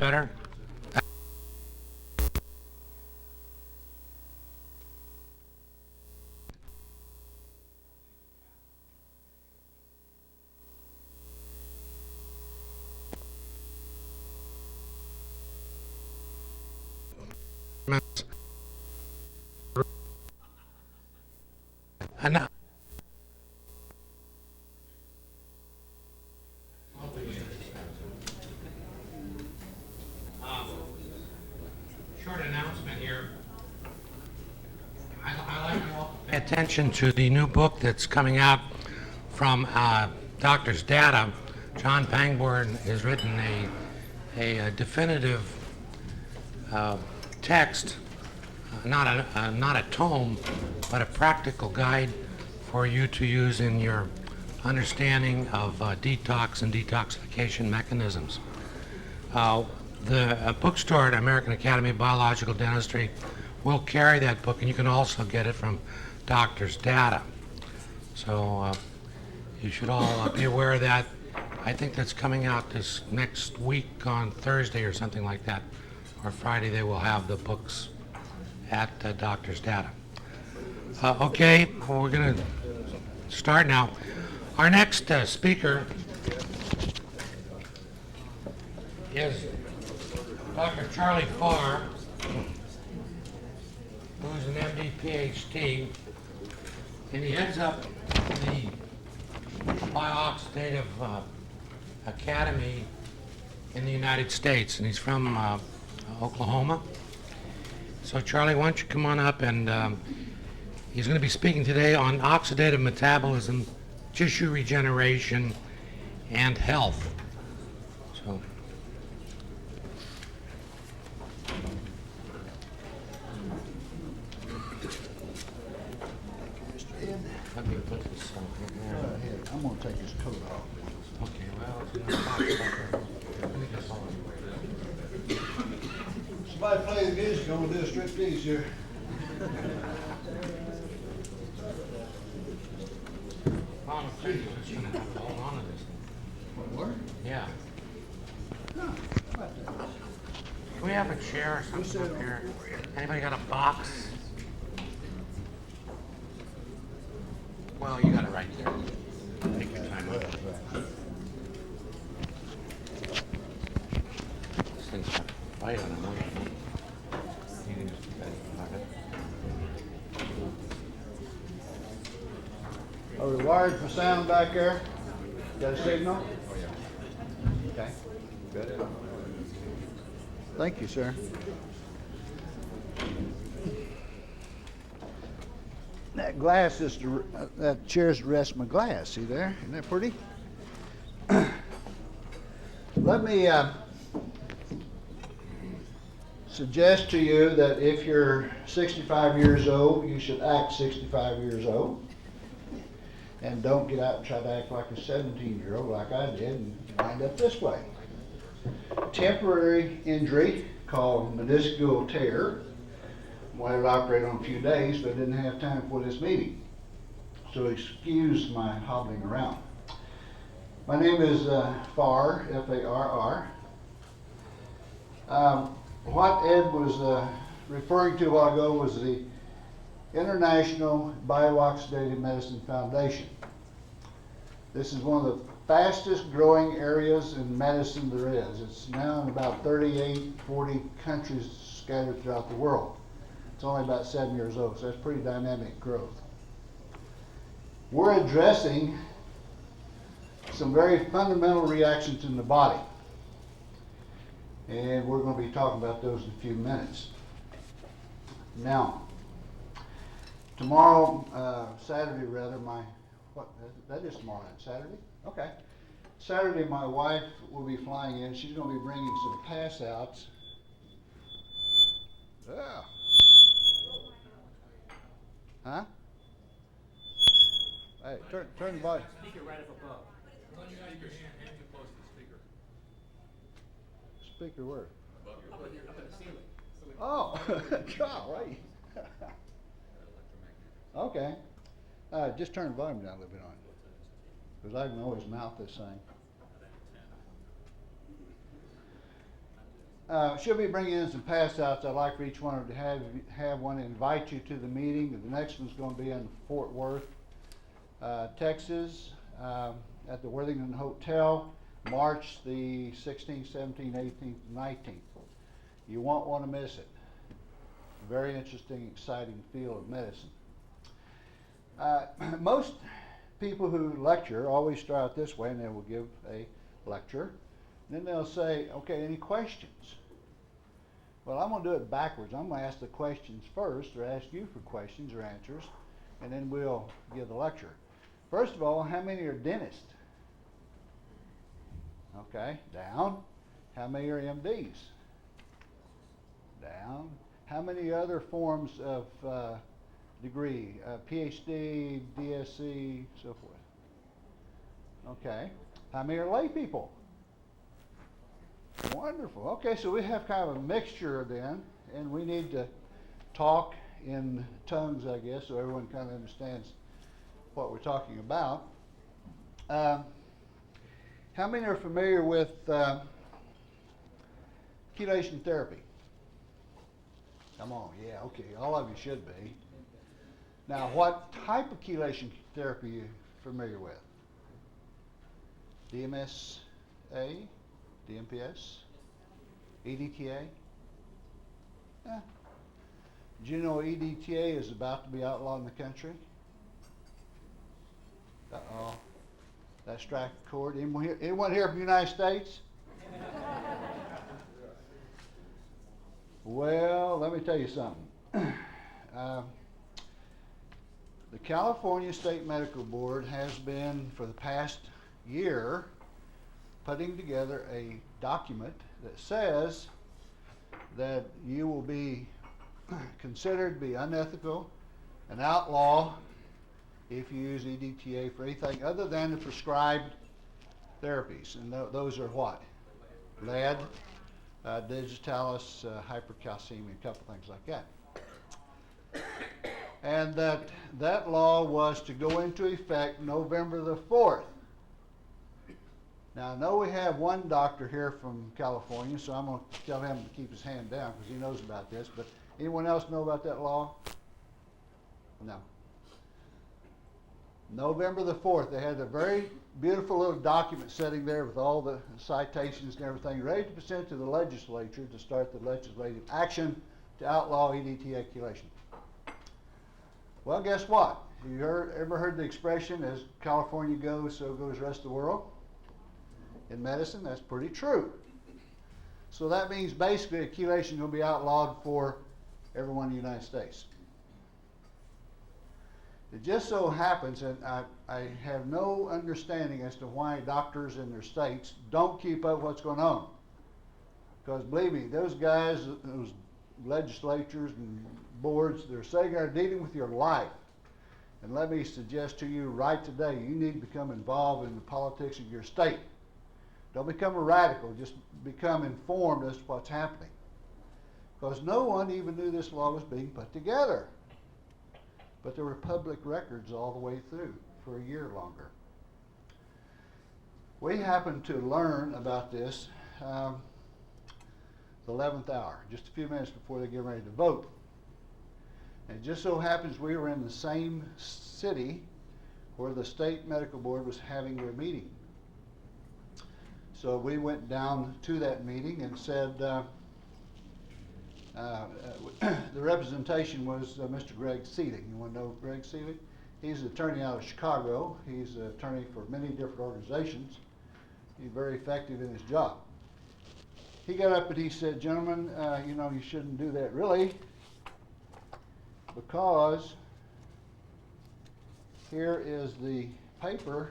better? Enough. Short announcement here. I like you all to pay attention to the new book that's coming out from Doctor's Data. John Pangborn has written a definitive text, not a tome, but a practical guide for you to use in your understanding of detox and detoxification mechanisms. The bookstore at American Academy of Biological Dentistry will carry that book, and you can also get it from Doctor's Data. So you should all be aware of that. I think that's coming out this next week on Thursday or something like that, or Friday. They will have the books at Doctor's Data. Okay, well, we're going to start now. Our next speaker is Dr. Charlie Farr, who's an MD, PhD, and he heads up the Bioxidative Academy in the United States, and he's from Oklahoma. So Charlie, why don't you come on up, and he's going to be speaking today on oxidative metabolism, tissue regeneration, and health. So. Let me put this here. Go ahead. I'm going to take his coat off. Okay, well, it's going to talk about let me just hold it. Somebody play the music. I'm going to do a striptease here. I'm afraid you're just going to have to hold on to this thing. What? Yeah. No, how about that? Can we have a chair or something up here? Anybody got a box? Well, you got it right there. Take your time with it. This thing's got a bite on it, don't you? You can just put that in your pocket. Are we wired for sound back there? Got a signal? Oh, yeah. Okay. Good. Thank you, sir. That glass is that chair's to rest my glass. See there? Isn't that pretty? Let me suggest to you that if you're 65 years old, you should act 65 years old. And don't get out and try to act like a 17-year-old like I did and wind up this way. Temporary injury called meniscal tear. Wanted to operate on a few days, but didn't have time for this meeting. So excuse my hobbling around. My name is Farr, F-A-R-R. What Ed was referring to a while ago was the International Bioxidative Medicine Foundation. This is one of the fastest growing areas in medicine there is. It's now in about 38, 40 countries scattered throughout the world. It's only about 7 years old, so that's pretty dynamic growth. We're addressing some very fundamental reactions in the body. And we're going to be talking about those in a few minutes. Now, tomorrow, Saturday rather, that is tomorrow night, Saturday? Okay. Saturday, my wife will be flying in. She's going to be bringing some pass-outs. Yeah. Huh? Hey, turn the volume. Speaker right up above. Well, you got your hand too close to the speaker. Speaker where? Up in the ceiling. Oh, golly. Okay. Just turn the volume down a little bit on it. Because I can always mouth this thing. She'll be bringing in some pass outs. I'd like for each one to have one invite you to the meeting. The next one's going to be in Fort Worth, Texas, at the Worthington Hotel, March the 16th, 17th, 18th, 19th. You won't want to miss it. Very interesting, exciting field of medicine. Most people who lecture always start out this way, and they will give a lecture. Then they'll say, okay, any questions? Well, I'm going to do it backwards. I'm going to ask the questions first, or ask you for questions or answers, and then we'll give the lecture. First of all, how many are dentists? Okay, down. How many are MDs? Down. How many other forms of degree? PhD, DSc, so forth. Okay. How many are lay people? Wonderful. Okay, so we have kind of a mixture then, and we need to talk in tongues, I guess, so everyone kind of understands what we're talking about. How many are familiar with chelation therapy? Come on, yeah, okay, all of you should be. Now, what type of chelation therapy are you familiar with? DMSA? DMPS? EDTA? Yeah. Did you know EDTA is about to be outlawed in the country? Uh-oh. That strike a chord. Anyone here from the United States? Well, let me tell you something. The California State Medical Board has been, for the past year, putting together a document that says that you will be considered to be unethical, an outlaw, if you use EDTA for anything other than the prescribed therapies. And those are what? Lead, digitalis, hypercalcemia, a couple things like that. And that law was to go into effect November the 4th. Now, I know we have one doctor here from California, so I'm going to tell him to keep his hand down because he knows about this. But anyone else know about that law? No. November the 4th, they had a very beautiful little document sitting there with all the citations and everything, ready to present to the legislature to start the legislative action to outlaw EDTA chelation. Well, guess what? You ever heard the expression, as California goes, so goes the rest of the world? In medicine, that's pretty true. So that means basically chelation is going to be outlawed for everyone in the United States. It just so happens, and I have no understanding as to why doctors in their states don't keep up what's going on. Because believe me, those guys, those legislatures and boards, they're sitting there dealing with your life. And let me suggest to you right today, you need to become involved in the politics of your state. Don't become a radical, just become informed as to what's happening. Because no one even knew this law was being put together. But there were public records all the way through for a year longer. We happened to learn about this the 11th hour, just a few minutes before they get ready to vote. And it just so happens we were in the same city where the state medical board was having their meeting. So we went down to that meeting and said, the representation was Mr. Greg Seelig. You want to know Greg Seelig? He's an attorney out of Chicago. He's an attorney for many different organizations. He's very effective in his job. He got up and he said, gentlemen, you shouldn't do that really, because here is the paper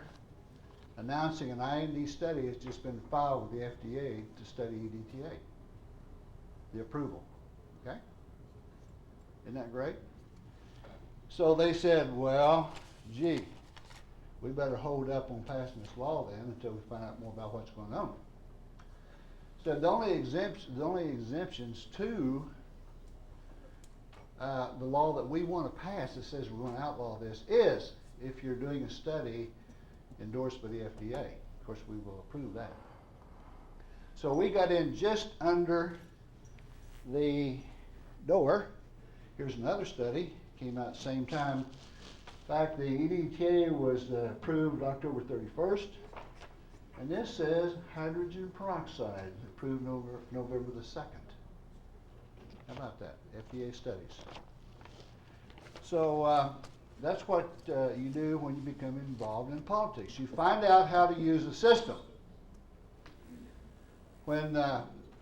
announcing an IND study has just been filed with the FDA to study EDTA, the approval. Okay? Isn't that great? So they said, well, gee, we better hold up on passing this law then until we find out more about what's going on. So the only exemptions to the law that we want to pass that says we're going to outlaw this is if you're doing a study endorsed by the FDA. Of course, we will approve that. So we got in just under the door, here's another study, came out at the same time. In fact, the EDTA was approved October 31st, and this says hydrogen peroxide approved November the 2nd. How about that? FDA studies. So that's what you do when you become involved in politics. You find out how to use the system. When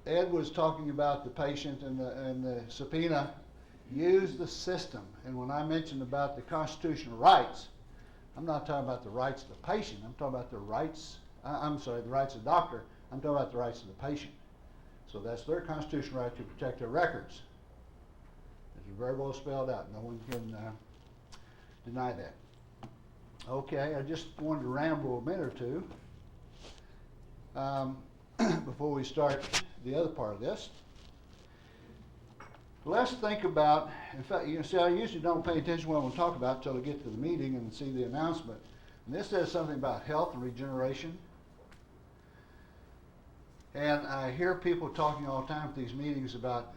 Ed was talking about the patient and the subpoena, use the system. And when I mentioned about the constitutional rights, I'm not talking about the rights of the patient. I'm talking about the rights, the rights of the doctor. I'm talking about the rights of the patient. So that's their constitutional right to protect their records. It's very well spelled out. No one can deny that. Okay, I just wanted to ramble a minute or two before we start the other part of this. Let's think about, in fact, you see, I usually don't pay attention to what I'm going to talk about until I get to the meeting and see the announcement. And this says something about health and regeneration. And I hear people talking all the time at these meetings about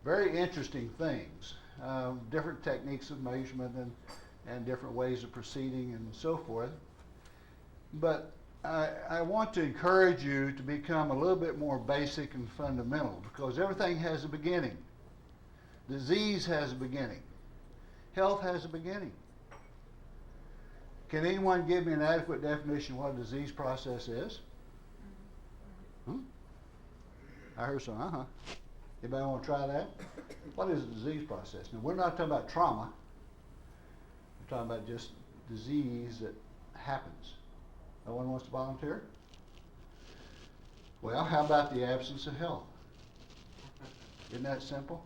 very interesting things, different techniques of measurement and different ways of proceeding and so forth. But I want to encourage you to become a little bit more basic and fundamental, because everything has a beginning. Disease has a beginning. Health has a beginning. Can anyone give me an adequate definition of what a disease process is? I heard some, Anybody want to try that? What is a disease process? Now, we're not talking about trauma. We're talking about just disease that happens. No one wants to volunteer? Well, how about the absence of health? Isn't that simple?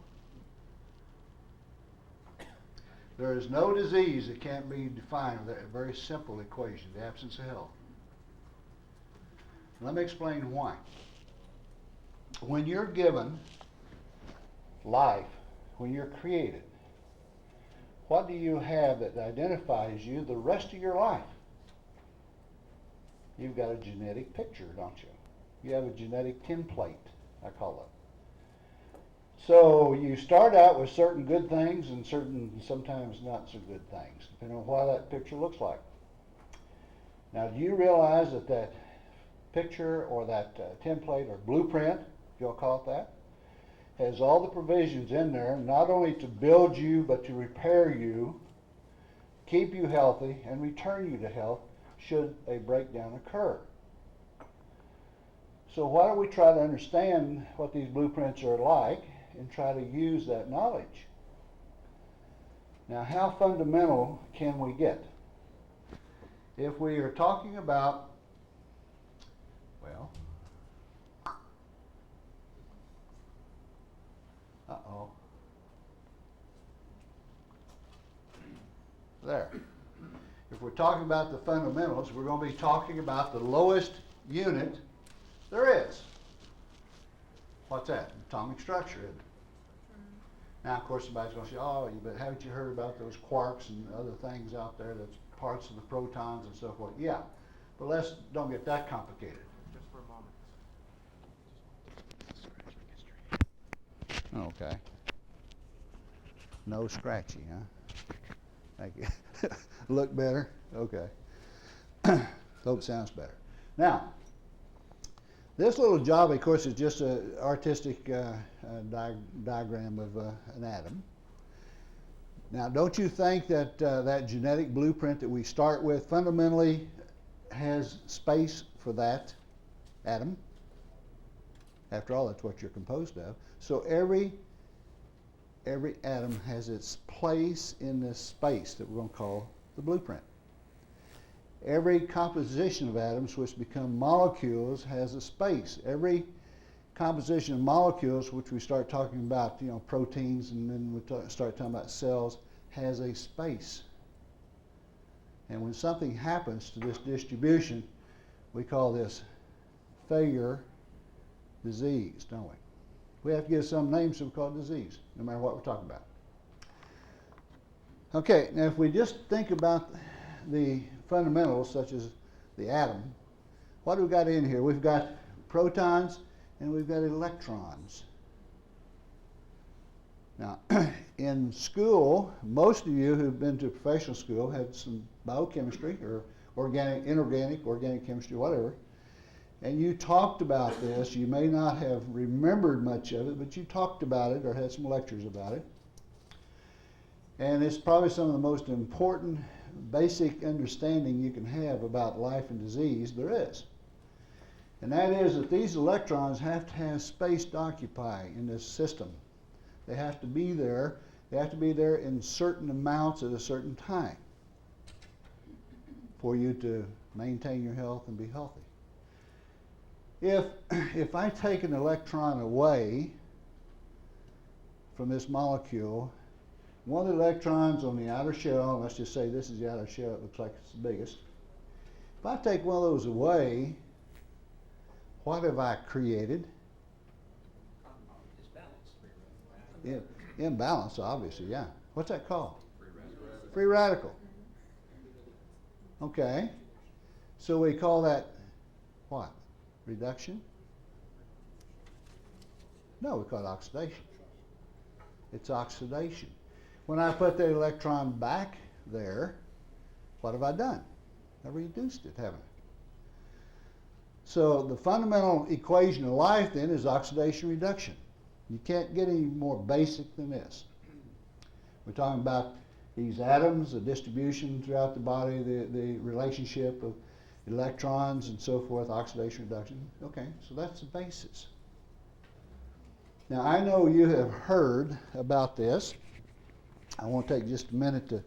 There is no disease that can't be defined with a very simple equation, the absence of health. Let me explain why. When you're given life, when you're created, what do you have that identifies you the rest of your life? You've got a genetic picture, don't you? You have a genetic template, I call it. So you start out with certain good things and certain sometimes not so good things, depending on what that picture looks like. Now, do you realize that that picture or that template or blueprint, if you'll call it that, has all the provisions in there, not only to build you, but to repair you, keep you healthy, and return you to health should a breakdown occur. So why don't we try to understand what these blueprints are like and try to use that knowledge? Now, how fundamental can we get? If we are talking about, well, there. If we're talking about the fundamentals, we're going to be talking about the lowest unit there is. What's that? Atomic structure, isn't it? Now, of course, somebody's going to say, oh, but haven't you heard about those quarks and other things out there that's parts of the protons and so forth? Yeah, but let's don't get that complicated. Just for a moment. Okay. No scratchy, huh? Thank you. Look better? Okay. Hope it sounds better. Now, this little job, of course, is just an artistic diagram of an atom. Now, don't you think that that genetic blueprint that we start with fundamentally has space for that atom? After all, that's what you're composed of. So every atom has its place in this space that we're going to call the blueprint. Every composition of atoms which become molecules has a space. Every composition of molecules, which we start talking about, proteins, and then we start talking about cells, has a space. And when something happens to this distribution, we call this failure disease, don't we? We have to give some names so we call it disease, no matter what we're talking about. Okay, now if we just think about the fundamentals, such as the atom, what do we got in here? We've got protons and we've got electrons. Now, in school, most of you who've been to professional school had some biochemistry or organic chemistry, whatever, and you talked about this. You may not have remembered much of it, but you talked about it or had some lectures about it. And it's probably some of the most important basic understanding you can have about life and disease there is. And that is that these electrons have to have space to occupy in this system. They have to be there. They have to be there in certain amounts at a certain time for you to maintain your health and be healthy. If I take an electron away from this molecule, one of the electrons on the outer shell, let's just say this is the outer shell, it looks like it's the biggest. If I take one of those away, what have I created? Imbalance, obviously, yeah. What's that called? Free radical. Okay. So we call that what? Reduction? No, we call it oxidation. It's oxidation. When I put the electron back there, what have I done? I reduced it, haven't I? So the fundamental equation of life then is oxidation reduction. You can't get any more basic than this. We're talking about these atoms, the distribution throughout the body, the relationship of electrons and so forth, oxidation reduction. Okay, so that's the basis. Now I know you have heard about this. I want to take just a minute to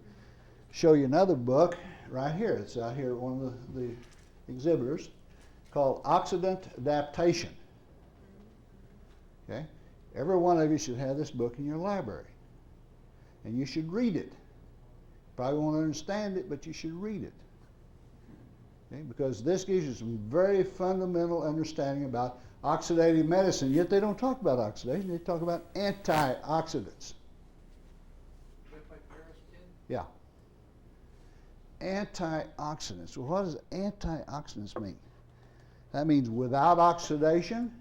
show you another book right here. It's out here at one of the exhibitors called Oxidant Adaptation. Okay? Every one of you should have this book in your library. And you should read it. Probably won't understand it, but you should read it. Okay? Because this gives you some very fundamental understanding about oxidative medicine. Yet they don't talk about oxidation, they talk about antioxidants. Yeah. Antioxidants. Well, what does antioxidants mean? That means without oxidation.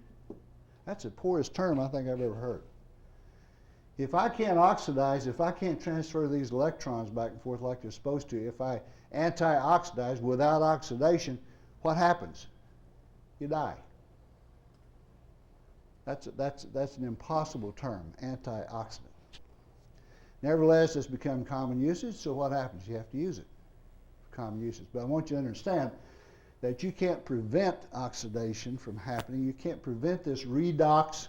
That's the poorest term I think I've ever heard. If I can't oxidize, if I can't transfer these electrons back and forth like they're supposed to, if I antioxidize without oxidation, what happens? You die. That's an impossible term, antioxidant. Nevertheless, it's become common usage, so what happens? You have to use it for common usage. But I want you to understand that you can't prevent oxidation from happening. You can't prevent this redox.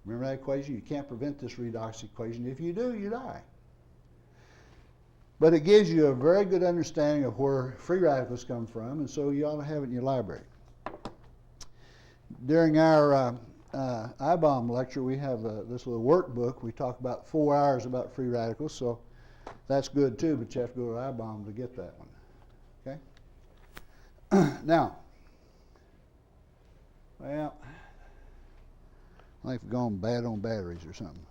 Remember that equation? You can't prevent this redox equation. If you do, you die. But it gives you a very good understanding of where free radicals come from, and so you ought to have it in your library. During our IABDM lecture, we have this little workbook. We talk about 4 hours about free radicals, so that's good too, but you have to go to IABDM to get that one. Okay? Now, well, I think we've gone bad on batteries or something.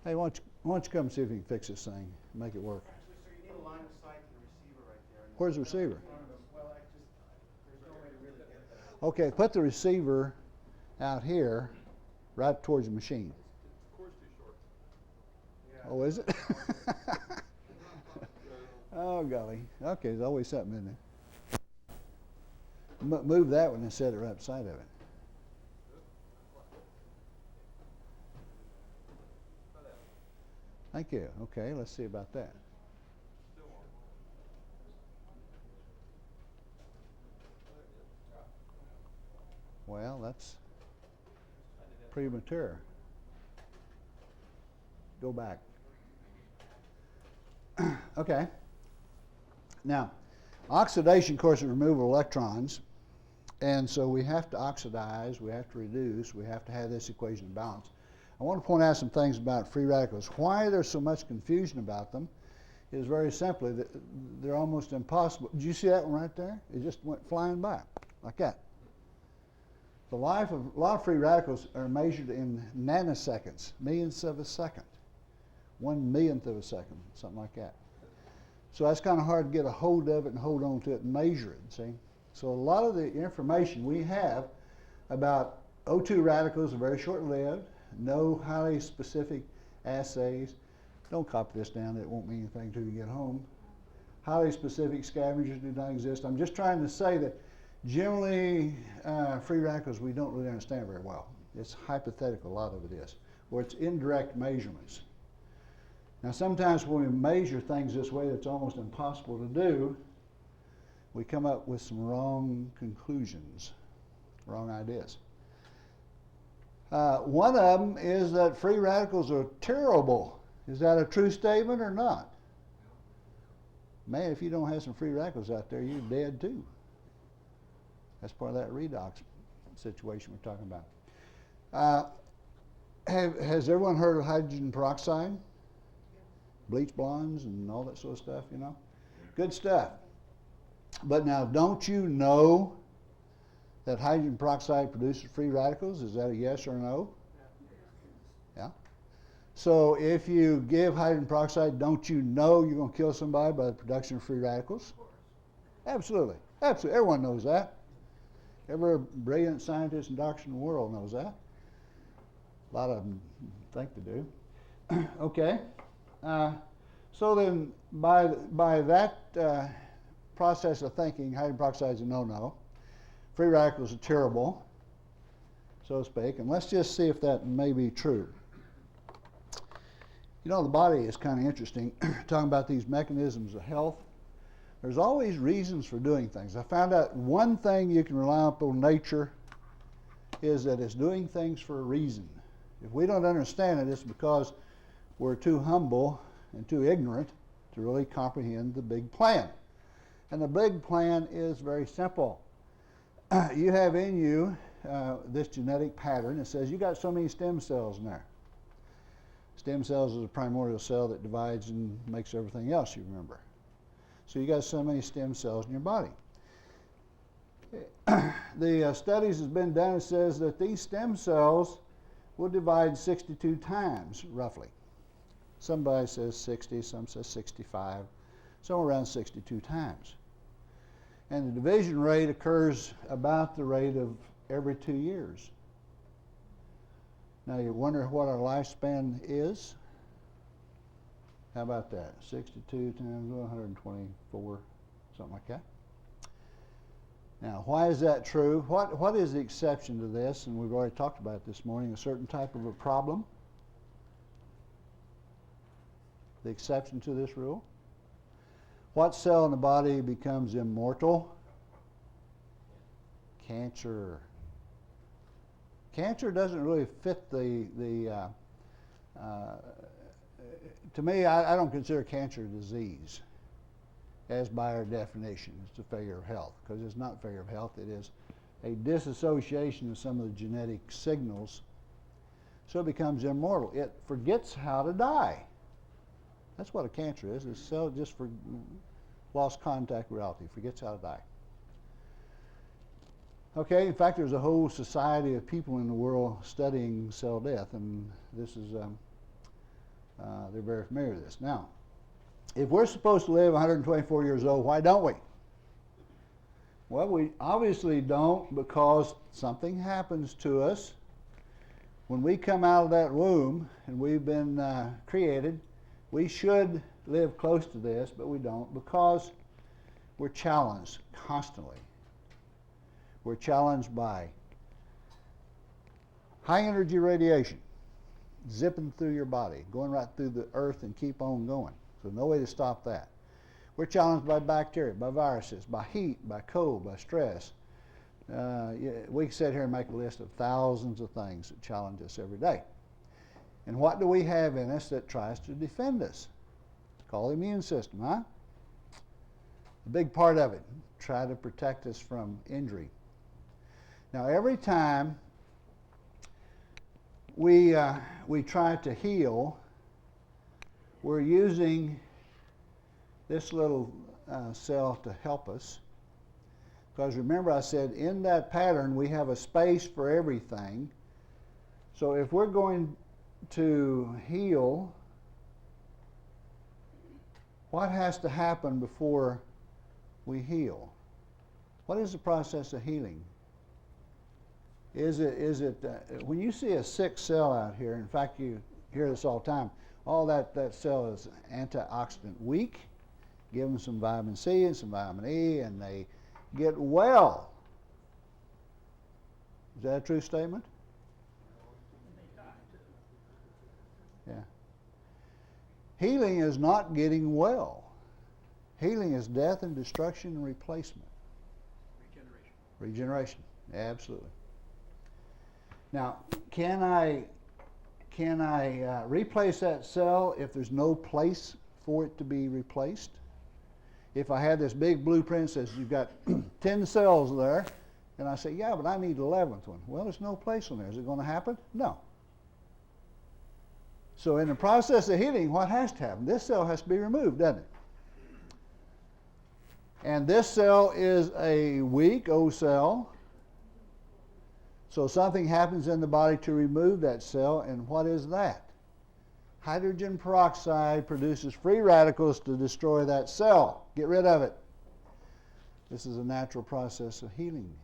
Hey, why don't you come and see if you can fix this thing and make it work? Actually, sir, you need a line of sight to the receiver right there. Where's the receiver? Well, there's no way to really get that. Okay, put the receiver out here, right towards the machine. The cord's too short. Yeah. Oh, is it? Oh, golly. Okay, there's always something in there. Move that one and set it right beside of it. Thank you. Okay, let's see about that. Well, that's premature. Go back. Okay. Now, oxidation, of course, is removal of electrons. And so we have to oxidize, we have to reduce, we have to have this equation in balance. I want to point out some things about free radicals. Why there's so much confusion about them is very simply that they're almost impossible. Did you see that one right there? It just went flying by, like that. The life of a lot of free radicals are measured in nanoseconds, millionths of a second, 1/1,000,000th of a second, something like that. So that's kind of hard to get a hold of it and hold on to it and measure it, see? So a lot of the information we have about O2 radicals are very short-lived, no highly specific assays. Don't copy this down, it won't mean anything till you get home. Highly specific scavengers do not exist. I'm just trying to say that generally free radicals we don't really understand very well. It's hypothetical, a lot of it is, or it's indirect measurements. Now sometimes when we measure things this way that's almost impossible to do, we come up with some wrong conclusions, wrong ideas. One of them is that free radicals are terrible. Is that a true statement or not? Man, if you don't have some free radicals out there, you're dead too. That's part of that redox situation we're talking about. Has everyone heard of hydrogen peroxide? Bleach blondes and all that sort of stuff, you know? Good stuff. But now, don't you know that hydrogen peroxide produces free radicals? Is that a yes or a no? Yeah. So if you give hydrogen peroxide, don't you know you're going to kill somebody by the production of free radicals? Absolutely. Absolutely. Everyone knows that. Every brilliant scientist and doctor in the world knows that. A lot of them think they do. Okay. So then by that process of thinking, hydrogen peroxide is a no-no. Free radicals are terrible, so to speak. And let's just see if that may be true. You know, the body is kind of interesting, talking about these mechanisms of health. There's always reasons for doing things. I found out one thing you can rely upon nature is that it's doing things for a reason. If we don't understand it, it's because we're too humble and too ignorant to really comprehend the big plan. And the big plan is very simple. You have in you this genetic pattern that says you got so many stem cells in there. Stem cells is a primordial cell that divides and makes everything else you remember. So you got so many stem cells in your body. The studies has been done, it says that these stem cells will divide 62 times, roughly. Somebody says 60, some says 65, somewhere around 62 times. And the division rate occurs about the rate of every 2 years. Now you wonder what our lifespan is? How about that? 62 times 124, something like that. Now, why is that true? What is the exception to this? And we've already talked about it this morning, a certain type of a problem. The exception to this rule. What cell in the body becomes immortal? Cancer. Cancer doesn't really fit to me, I don't consider cancer a disease, as by our definition. It's a failure of health, because it's not failure of health. It is a disassociation of some of the genetic signals, so it becomes immortal. It forgets how to die. That's what a cancer is. It's cell just for lost contact with reality, forgets how to die. Okay, in fact, there's a whole society of people in the world studying cell death, and this is they're very familiar with this. Now, if we're supposed to live 124 years old, why don't we? Well, we obviously don't, because something happens to us when we come out of that womb and we've been created. We should live close to this, but we don't, because we're challenged constantly. We're challenged by high energy radiation zipping through your body, going right through the earth and keep on going. So no way to stop that. We're challenged by bacteria, by viruses, by heat, by cold, by stress. We can sit here and make a list of thousands of things that challenge us every day. And what do we have in us that tries to defend us? It's called the immune system, huh? A big part of it, try to protect us from injury. Now, every time we try to heal, we're using this little cell to help us. Because remember, I said in that pattern we have a space for everything. So if we're going to heal, what has to happen before we heal? What is the process of healing? Is it when you see a sick cell out here, in fact, you hear this all the time, all that cell is antioxidant weak, give them some vitamin C and some vitamin E, and they get well. Is that a true statement? Yeah. Healing is not getting well. Healing is death and destruction and replacement. Regeneration. Absolutely. Now, can I replace that cell if there's no place for it to be replaced? If I had this big blueprint that says you've got 10 cells there, and I say, yeah, but I need the 11th one. Well, there's no place on there. Is it going to happen? No. So in the process of healing, what has to happen? This cell has to be removed, doesn't it? And this cell is a weak O cell. So something happens in the body to remove that cell, and what is that? Hydrogen peroxide produces free radicals to destroy that cell. Get rid of it. This is a natural process of healing.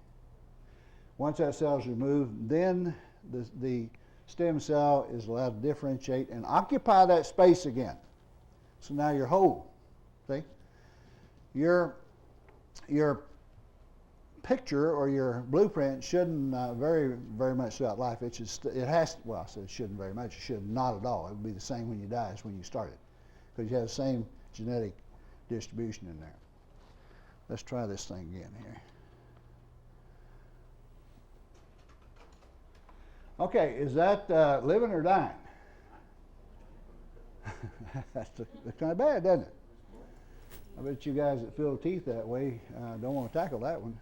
Once that cell is removed, then the stem cell is allowed to differentiate and occupy that space again. So now you're whole. See? Your picture or your blueprint shouldn't very much throughout life. It has. Well, I said it shouldn't very much. It should not at all. It would be the same when you die as when you started, because you have the same genetic distribution in there. Let's try this thing again here. Okay, is that living or dying? That's kind of bad, doesn't it? I bet you guys that feel teeth that way don't want to tackle that one.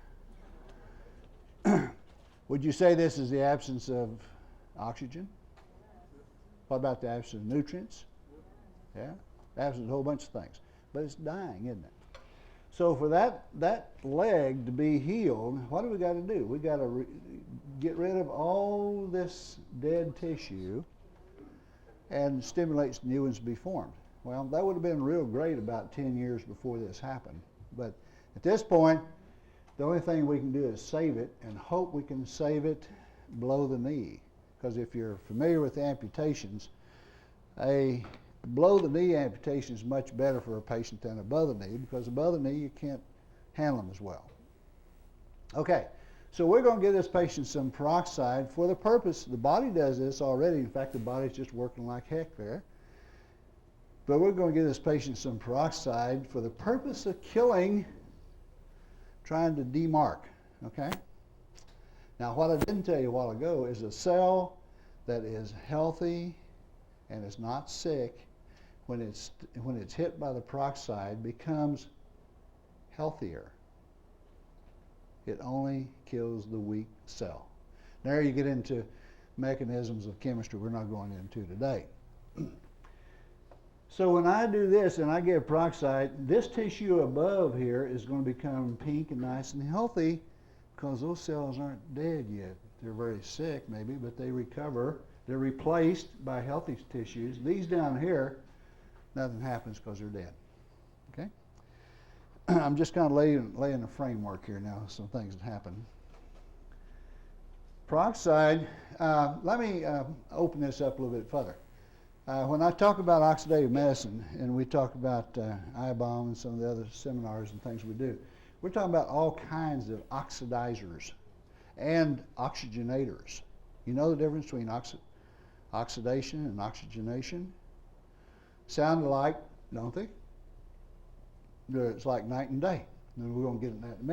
Would you say this is the absence of oxygen? What about the absence of nutrients? Yeah, absence of a whole bunch of things. But it's dying, isn't it? So for that leg to be healed, what do we got to do? We got to get rid of all this dead tissue and stimulate new ones to be formed. Well, that would have been real great about 10 years before this happened. But at this point, the only thing we can do is save it and hope we can save it below the knee. Because if you're familiar with amputations, a below the knee amputation is much better for a patient than above the knee, because above the knee you can't handle them as well. Okay, so we're going to give this patient some peroxide for the purpose, the body does this already. In fact, the body's just working like heck there. But we're going to give this patient some peroxide for the purpose of killing, trying to demark, okay? Now, what I didn't tell you a while ago is a cell that is healthy and is not sick, when it's hit by the peroxide, becomes healthier. It only kills the weak cell. There you get into mechanisms of chemistry we're not going into today. So when I do this and I give peroxide, this tissue above here is going to become pink and nice and healthy, because those cells aren't dead yet. They're very sick maybe, but they recover. They're replaced by healthy tissues. These down here, nothing happens because they're dead. Okay? I'm just kind of laying a framework here now, some things that happen. Peroxide, let me open this up a little bit further. When I talk about oxidative medicine, and we talk about IABDM and some of the other seminars and things we do, we're talking about all kinds of oxidizers and oxygenators. You know the difference between oxidation and oxygenation? Sound alike, don't they? It's like night and day. And we're going to get into that in a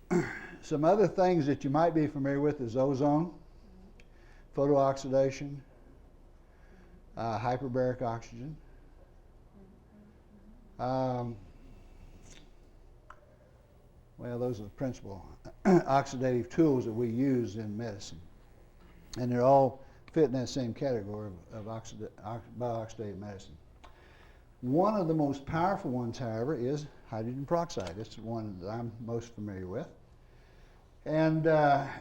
minute. Some other things that you might be familiar with is ozone, photooxidation, hyperbaric oxygen. Well, those are the principal oxidative tools that we use in medicine. And they're all fit in that same category of bioxidative medicine. One of the most powerful ones, however, is hydrogen peroxide. It's the one that I'm most familiar with. And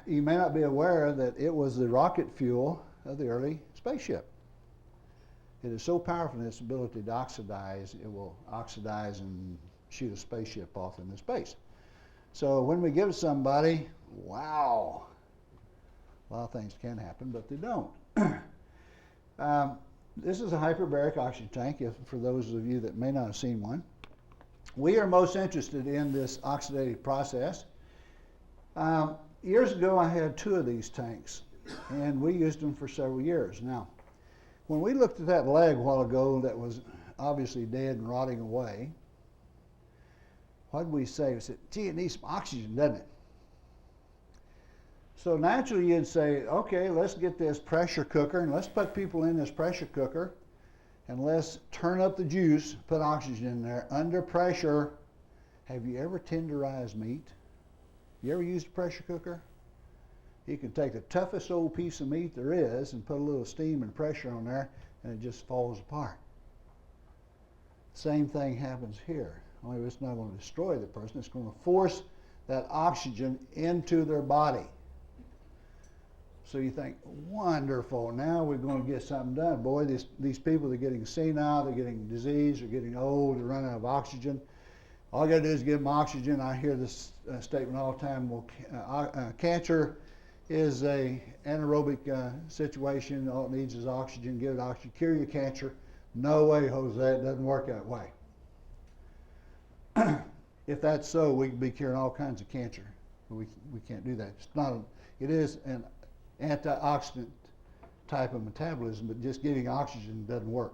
you may not be aware that it was the rocket fuel of the early spaceship. It is so powerful in its ability to oxidize, it will oxidize and shoot a spaceship off into space. So when we give it to somebody, wow, a lot of things can happen, but they don't. This is a hyperbaric oxygen tank, for those of you that may not have seen one. We are most interested in this oxidative process. Years ago, I had 2 of these tanks, and we used them for several years. Now, when we looked at that leg a while ago that was obviously dead and rotting away, what did we say? We said, gee, it needs some oxygen, doesn't it? So naturally you'd say, okay, let's get this pressure cooker and let's put people in this pressure cooker and let's turn up the juice, put oxygen in there under pressure. Have you ever tenderized meat? You ever used a pressure cooker? You can take the toughest old piece of meat there is and put a little steam and pressure on there and it just falls apart. Same thing happens here. Only it's not going to destroy the person, it's going to force that oxygen into their body. So you think, wonderful, now we're going to get something done. Boy, these people are getting senile, they're getting disease, they're getting old, they're running out of oxygen. All you got to do is give them oxygen. I hear this statement all the time, well, cancer is a anaerobic situation. All it needs is oxygen. Give it oxygen, cure your cancer. No way, Jose, it doesn't work that way. If that's so, we could be curing all kinds of cancer. But we can't do that. It is an antioxidant type of metabolism, but just giving oxygen doesn't work.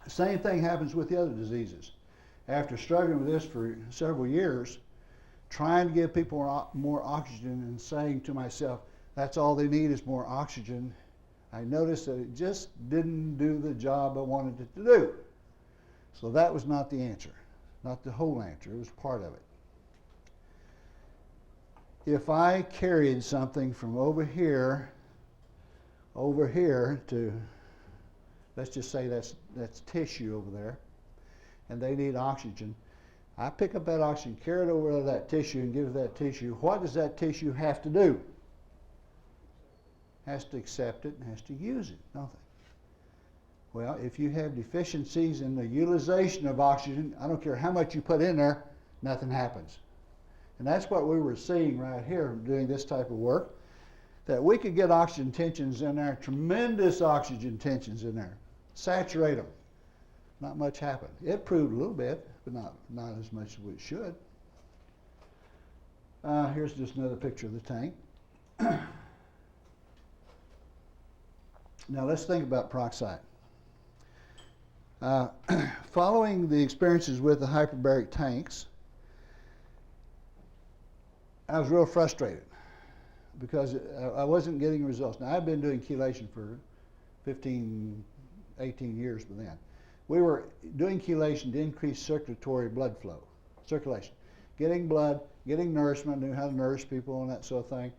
Same thing happens with the other diseases. After struggling with this for several years, trying to give people more oxygen and saying to myself, that's all they need is more oxygen, I noticed that it just didn't do the job I wanted it to do. So that was not the answer, not the whole answer, it was part of it. If I carried something from over here to, let's just say that's tissue over there, and they need oxygen, I pick up that oxygen, carry it over to that tissue and give it that tissue, what does that tissue have to do? Has to accept it and has to use it, don't they? Well, if you have deficiencies in the utilization of oxygen, I don't care how much you put in there, nothing happens. And that's what we were seeing right here doing this type of work, that we could get oxygen tensions in there, tremendous oxygen tensions in there, saturate them. Not much happened. It improved a little bit, but not as much as it should. Here's just another picture of the tank. Now let's think about peroxide. Following the experiences with the hyperbaric tanks, I was real frustrated because I wasn't getting results. Now, I've been doing chelation for 15, 18 years by then. We were doing chelation to increase circulatory blood flow, circulation. Getting blood, getting nourishment, knew how to nourish people and that sort of thing.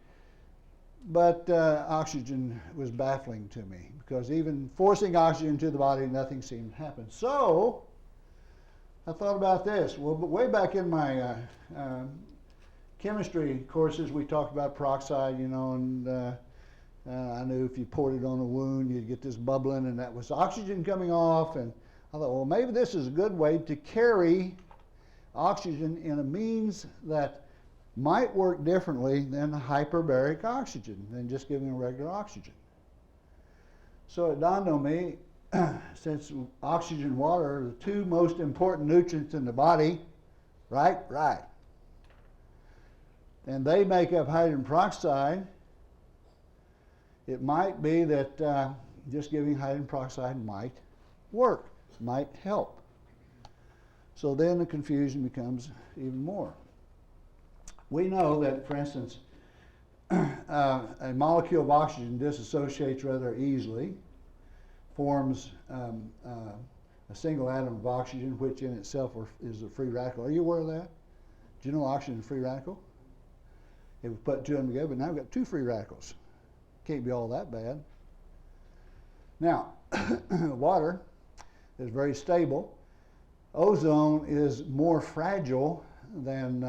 But oxygen was baffling to me because even forcing oxygen to the body, nothing seemed to happen. So I thought about this. Well, but way back in my chemistry courses, we talked about peroxide, you know, and I knew if you poured it on a wound, you'd get this bubbling, and that was oxygen coming off. And I thought, well, maybe this is a good way to carry oxygen in a means that might work differently than hyperbaric oxygen, than just giving a regular oxygen. So it dawned on me, since oxygen and water are the 2 most important nutrients in the body, right? Right. And they make up hydrogen peroxide, it might be that just giving hydrogen peroxide might work, might help. So then the confusion becomes even more. We know that, for instance, a molecule of oxygen dissociates rather easily, forms a single atom of oxygen, which in itself is a free radical. Are you aware of that? Do you know oxygen is a free radical? If we put 2 of them together, but now we've got 2 free radicals. Can't be all that bad. Now, water is very stable. Ozone is more fragile than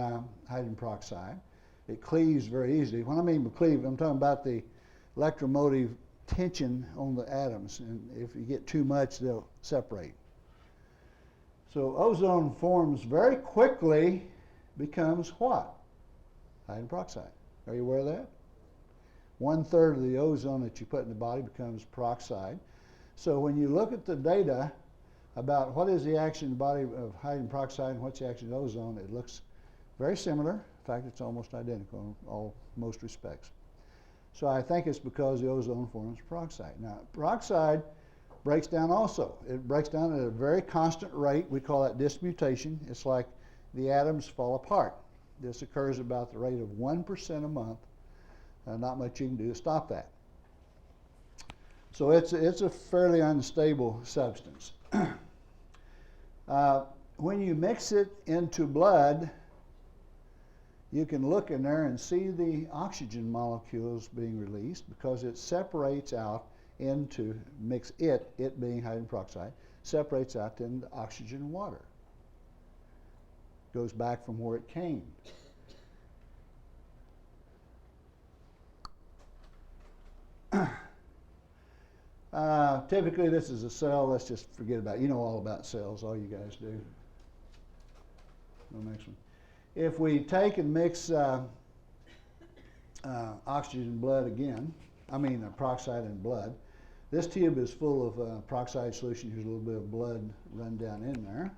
hydrogen peroxide. It cleaves very easily. When I mean cleave, I'm talking about the electromotive tension on the atoms, and if you get too much, they'll separate. So ozone forms very quickly becomes what? Hydrogen peroxide. Are you aware of that? 1/3 of the ozone that you put in the body becomes peroxide. So when you look at the data about what is the action in the body of hydrogen peroxide and what's the action of ozone, it looks very similar. In fact, it's almost identical in most respects. So I think it's because the ozone forms peroxide. Now, peroxide breaks down also. It breaks down at a very constant rate. We call that dismutation. It's like the atoms fall apart. This occurs about the rate of 1% a month. Not much you can do to stop that. So it's a fairly unstable substance. When you mix it into blood, you can look in there and see the oxygen molecules being released because it separates out into, it being hydrogen peroxide, separates out into oxygen and water. Goes back from where it came. Typically, this is a cell. Let's just forget about it. You know all about cells, all you guys do. No next one. If we take and mix oxygen in blood again, peroxide in blood, this tube is full of peroxide solution. Here's a little bit of blood run down in there.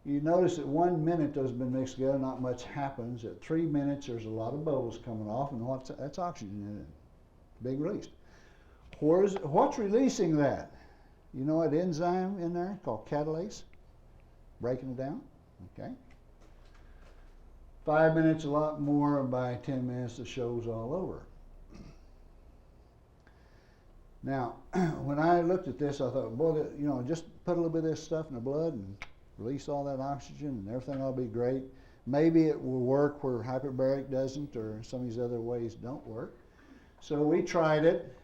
You notice at 1 minute those have been mixed together, not much happens. At 3 minutes, there's a lot of bubbles coming off, and that's oxygen in it, being released. What's releasing that? You know what enzyme in there called catalase? Breaking it down? Okay. 5 minutes, a lot more, and by 10 minutes, the show's all over. Now, when I looked at this, I thought, boy, just put a little bit of this stuff in the blood and release all that oxygen, and everything will be great. Maybe it will work where hyperbaric doesn't, or some of these other ways don't work. So we tried it.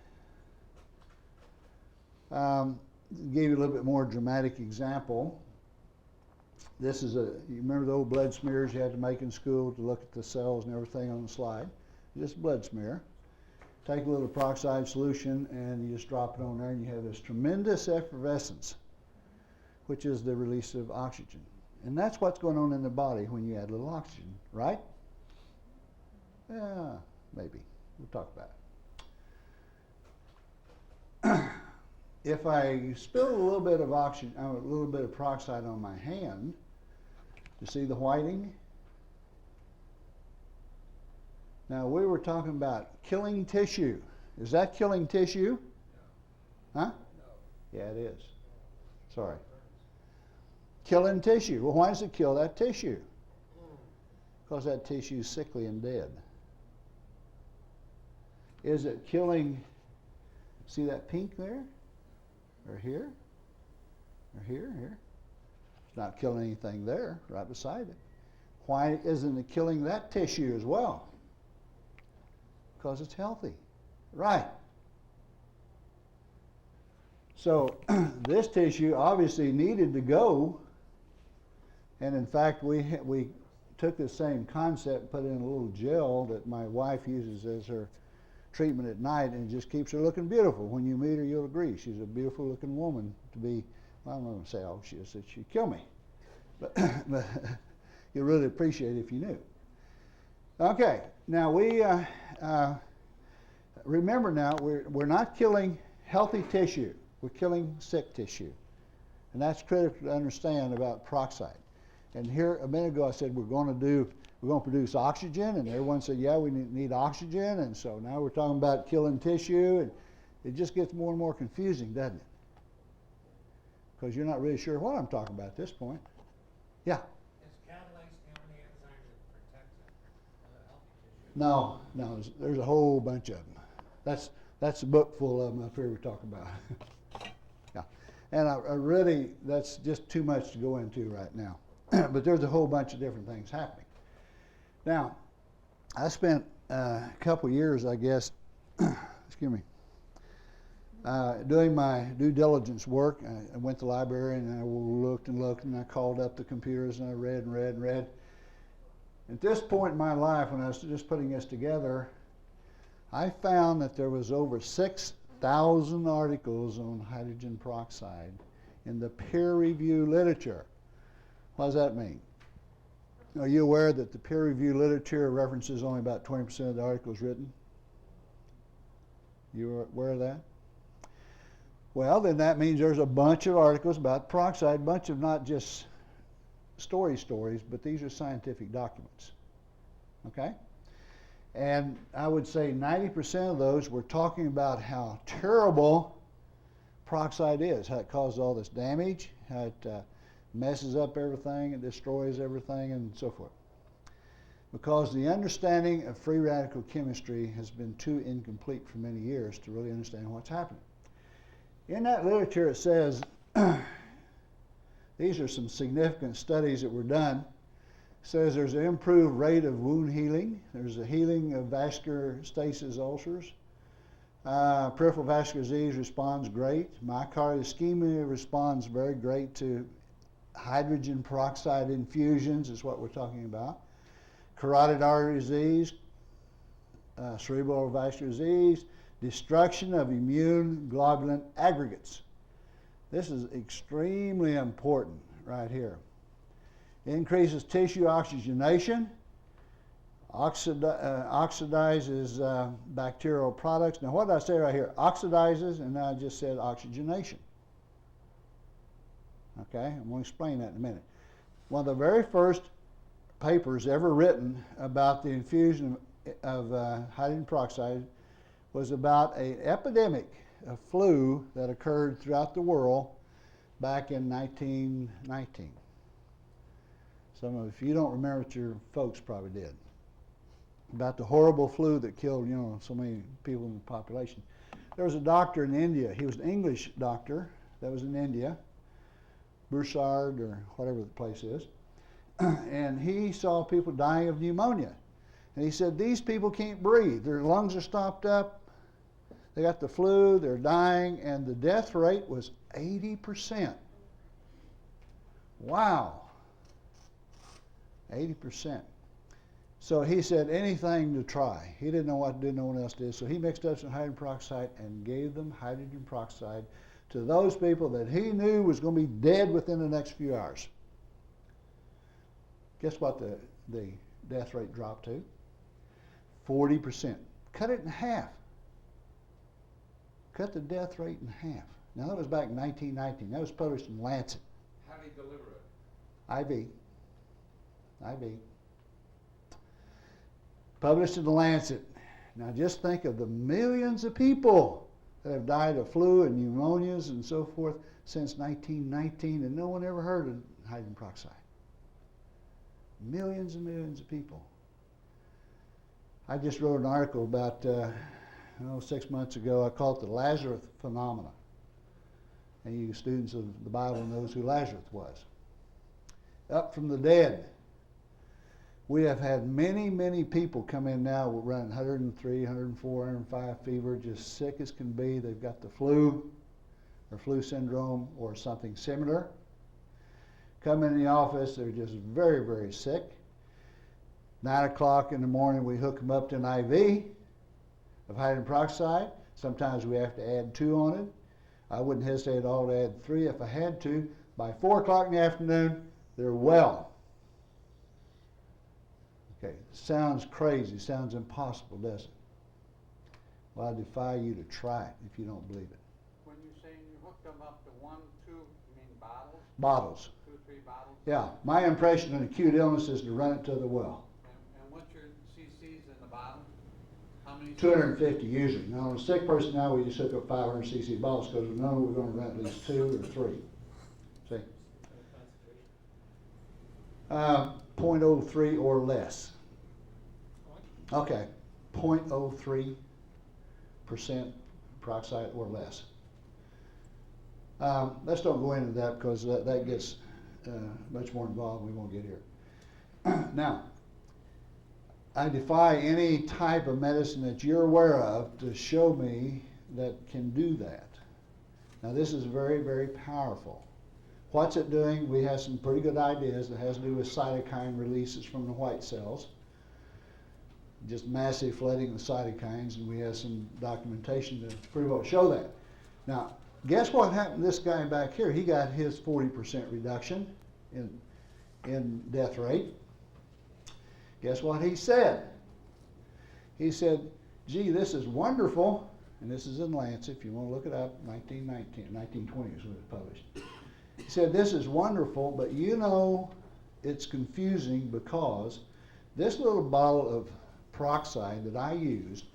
Gave you a little bit more dramatic example. This is you remember the old blood smears you had to make in school to look at the cells and everything on the slide? Just blood smear. Take a little peroxide solution and you just drop it on there and you have this tremendous effervescence, which is the release of oxygen. And that's what's going on in the body when you add a little oxygen, right? Yeah, maybe. We'll talk about it. If I spill a little bit of oxygen, a little bit of peroxide on my hand, you see the whiting? Now we were talking about killing tissue. Is that killing tissue? Huh? Yeah, it is. Sorry. Killing tissue. Well, why does it kill that tissue? Because that tissue is sickly and dead. Is it killing, see that pink there? Or here? Or here? Here? It's not killing anything there, right beside it. Why isn't it killing that tissue as well? Because it's healthy. Right. So this tissue obviously needed to go, and in fact we took the same concept, put it in a little gel that my wife uses as her treatment at night, and it just keeps her looking beautiful. When you meet her, you'll agree she's a beautiful looking woman to be. Well, I'm not going to say all she is, that she'd kill me, but you'll really appreciate it if you knew. Okay, now we remember now we're not killing healthy tissue. We're killing sick tissue. And that's critical to understand about peroxide. And here, a minute ago, I said we're going to produce oxygen, and everyone said, yeah, we need oxygen, and so now we're talking about killing tissue, and it just gets more and more confusing, doesn't it? Because you're not really sure what I'm talking about at this point. Yeah? Is catalase the only enzyme that protects healthy tissue? No, there's a whole bunch of them. That's a book full of them up here we talk about. Yeah, and I really, that's just too much to go into right now. But there's a whole bunch of different things happening. Now, I spent a couple years, I guess, excuse me, doing my due diligence work. I went to the library and I looked and looked, and I called up the computers and I read and read and read. At this point in my life, when I was just putting this together, I found that there was over 6,000 articles on hydrogen peroxide in the peer-reviewed literature. What does that mean? Are you aware that the peer-reviewed literature references only about 20% of the articles written? You are aware of that? Well, then that means there's a bunch of articles about peroxide, a bunch of not just stories, but these are scientific documents. Okay? And I would say 90% of those were talking about how terrible peroxide is, how it causes all this damage, how it messes up everything and destroys everything and so forth. Because the understanding of free radical chemistry has been too incomplete for many years to really understand what's happening. In that literature it says, these are some significant studies that were done. It says there's an improved rate of wound healing, there's a healing of vascular stasis ulcers, peripheral vascular disease responds great, myocardial ischemia responds very great to hydrogen peroxide infusions is what we're talking about. Carotid artery disease, cerebral vascular disease, destruction of immune globulin aggregates. This is extremely important right here. Increases tissue oxygenation, oxidizes bacterial products. Now what did I say right here? Oxidizes, and now I just said oxygenation. Okay, I'm going to explain that in a minute. One of the very first papers ever written about the infusion of hydrogen peroxide was about an epidemic of flu that occurred throughout the world back in 1919. If you don't remember it, your folks probably did. About the horrible flu that killed, so many people in the population. There was a doctor in India. He was an English doctor that was in India, Broussard or whatever the place is, and he saw people dying of pneumonia. And he said, these people can't breathe. Their lungs are stopped up. They got the flu. They're dying. And the death rate was 80%. Wow. 80%. So he said anything to try. He didn't know what to do, no one else did. So he mixed up some hydrogen peroxide and gave them hydrogen peroxide to those people that he knew was going to be dead within the next few hours. Guess what the death rate dropped to? 40%. Cut it in half. Cut the death rate in half. Now that was back in 1919. That was published in Lancet. How do you deliver it? IV. Published in the Lancet. Now just think of the millions of people that have died of flu and pneumonias and so forth since 1919, and no one ever heard of hydrogen peroxide. Millions and millions of people. I just wrote an article about 6 months ago. I call it the Lazarus phenomena. And you students of the Bible knows who Lazarus was. Up from the dead. We have had many, many people come in now running 103, 104, 105 fever, just sick as can be. They've got the flu or flu syndrome or something similar. Come in the office, they're just very, very sick. 9 o'clock in the morning, we hook them up to an IV of hydrogen peroxide. Sometimes we have to add 2 on it. I wouldn't hesitate at all to add 3 if I had to. By 4 o'clock in the afternoon, they're well. Okay, sounds crazy, sounds impossible, doesn't it? Well, I defy you to try it if you don't believe it. When you say you hooked them up to 1, 2, you mean bottles? Bottles. 2 or 3 bottles? Yeah, my impression in acute illness is to run it to the well. And what's your cc's in the bottle? How many? 250 usually. Now, on a sick person now, we just hook up 500 cc bottles because we know we're going to run at least 2 or 3. See? 0.03 or less. Okay, 0.03% peroxide or less. Let's don't go into that because that gets much more involved. We won't get here. Now, I defy any type of medicine that you're aware of to show me that can do that. Now, this is very, very powerful. What's it doing? We have some pretty good ideas that has to do with cytokine releases from the white cells. Just massive flooding of cytokines, and we have some documentation to pretty well show that. Now, guess what happened to this guy back here? He got his 40% reduction in death rate. Guess what he said? He said, gee, this is wonderful, and this is in Lancet, if you want to look it up, 1920 is when it was published. He said, this is wonderful, but you know it's confusing because this little bottle of peroxide that I used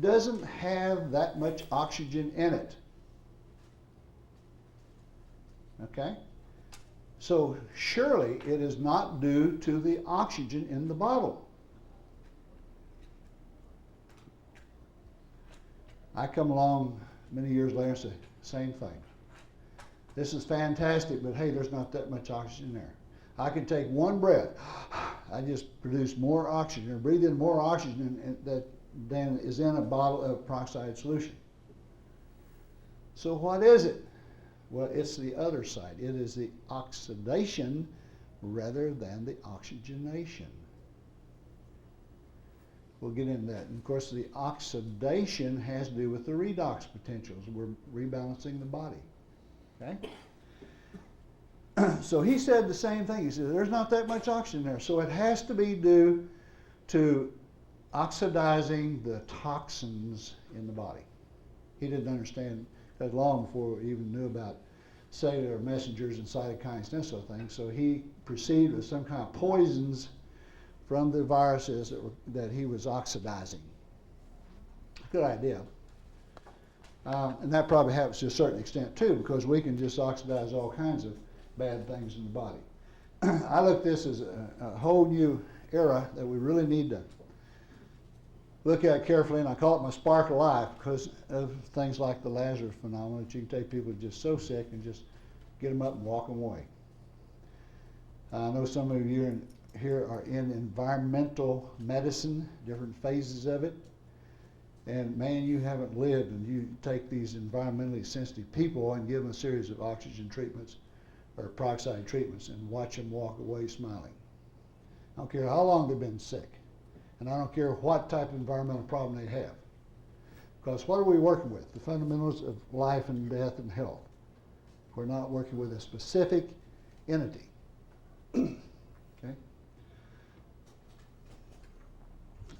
doesn't have that much oxygen in it. Okay? So surely it is not due to the oxygen in the bottle. I come along many years later and say, same thing. This is fantastic, but hey, there's not that much oxygen there. I can take one breath. I just produce more oxygen, or breathe in more oxygen than is in a bottle of peroxide solution. So what is it? Well, it's the other side. It is the oxidation rather than the oxygenation. We'll get into that. And of course, the oxidation has to do with the redox potentials. We're rebalancing the body. Okay? So he said the same thing. He said, there's not that much oxygen there. So it has to be due to oxidizing the toxins in the body. He didn't understand that long before we even knew about cellular messengers and cytokines and that sort of thing. So he proceeded with some kind of poisons from the viruses that he was oxidizing. Good idea. And that probably happens to a certain extent too, because we can just oxidize all kinds of bad things in the body. I look at this as a whole new era that we really need to look at carefully, and I call it my spark of life because of things like the Lazarus phenomenon, that you can take people just so sick and just get them up and walk them away. I know some of you here are in environmental medicine, different phases of it. And man, you haven't lived, and you take these environmentally sensitive people and give them a series of oxygen treatments or peroxide treatments and watch them walk away smiling. I don't care how long they've been sick, and I don't care what type of environmental problem they have. Because what are we working with? The fundamentals of life and death and health. We're not working with a specific entity. Okay?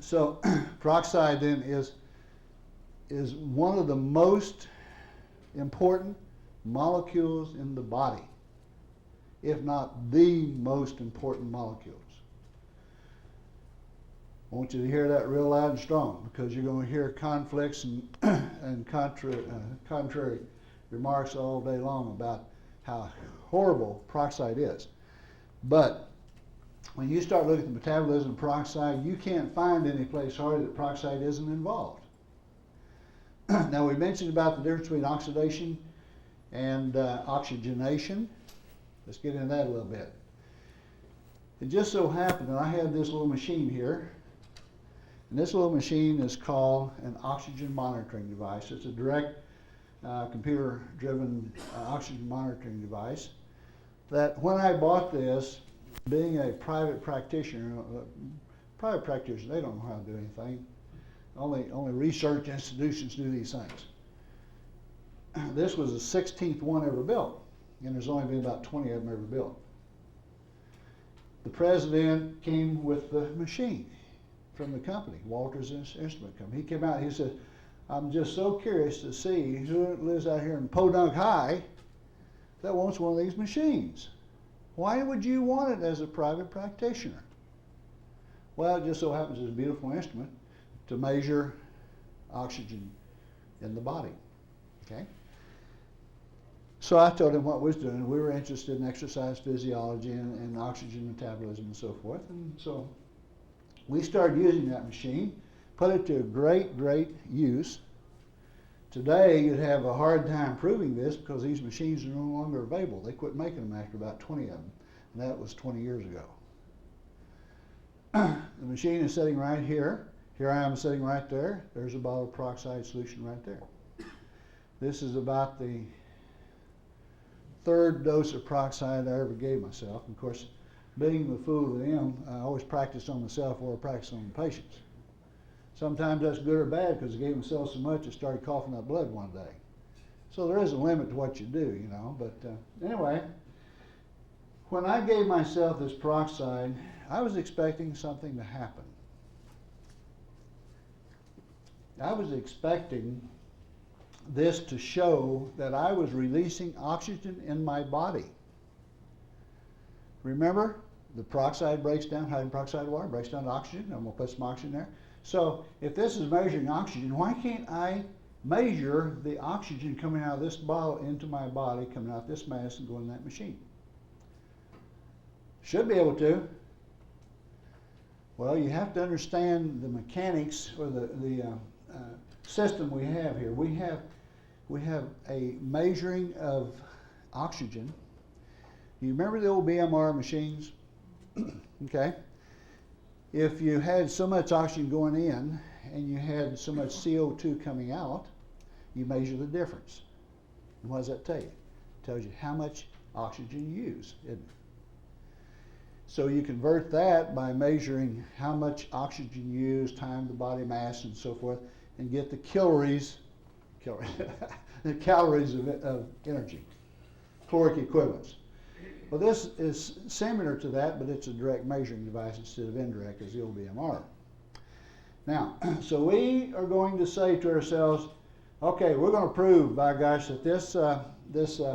So peroxide then is one of the most important molecules in the body, if not the most important molecules. I want you to hear that real loud and strong, because you're going to hear conflicts and contrary remarks all day long about how horrible peroxide is. But when you start looking at the metabolism of peroxide, you can't find any place hardly that peroxide isn't involved. Now, we mentioned about the difference between oxidation and oxygenation. Let's get into that a little bit. It just so happened that I had this little machine here, and this little machine is called an oxygen monitoring device. It's a direct computer-driven oxygen monitoring device that when I bought this, being a private practitioner, they don't know how to do anything. Only research institutions do these things. This was the 16th one ever built, and there's only been about 20 of them ever built. The president came with the machine from the company, Walters Instrument Company. He came out and he said, I'm just so curious to see who lives out here in Podunk High that wants one of these machines. Why would you want it as a private practitioner? Well, it just so happens it's a beautiful instrument to measure oxygen in the body. Okay? So I told him what we was doing. We were interested in exercise physiology and oxygen metabolism and so forth. And so we started using that machine, put it to great, great use. Today, you'd have a hard time proving this because these machines are no longer available. They quit making them after about 20 of them, and that was 20 years ago. The machine is sitting right here. Here I am sitting right there. There's a bottle of peroxide solution right there. This is about the third dose of peroxide I ever gave myself. Of course, being the fool that I am, I always practice on myself or practice on the patients. Sometimes that's good or bad because I gave myself so much it started coughing up blood one day. So there is a limit to what you do, you know. But anyway, When I gave myself this peroxide, I was expecting something to happen. I was expecting this to show that I was releasing oxygen in my body. Remember, the peroxide breaks down, hydrogen peroxide of water breaks down to oxygen. I'm going to put some oxygen there. So if this is measuring oxygen, why can't I measure the oxygen coming out of this bottle into my body, coming out this mask and going in that machine? Should be able to. Well, you have to understand the mechanics or the system we have here. We have a measuring of oxygen. You remember the old BMR machines? Okay. If you had so much oxygen going in and you had so much CO2 coming out, you measure the difference. And what does that tell you? It tells you how much oxygen you use, isn't it? So you convert that by measuring how much oxygen you use, time the body mass, and so forth, and get the the calories of energy, caloric equivalents. Well, this is similar to that, but it's a direct measuring device instead of indirect as the old BMR. Now, so we are going to say to ourselves, okay, we're going to prove, by gosh, that this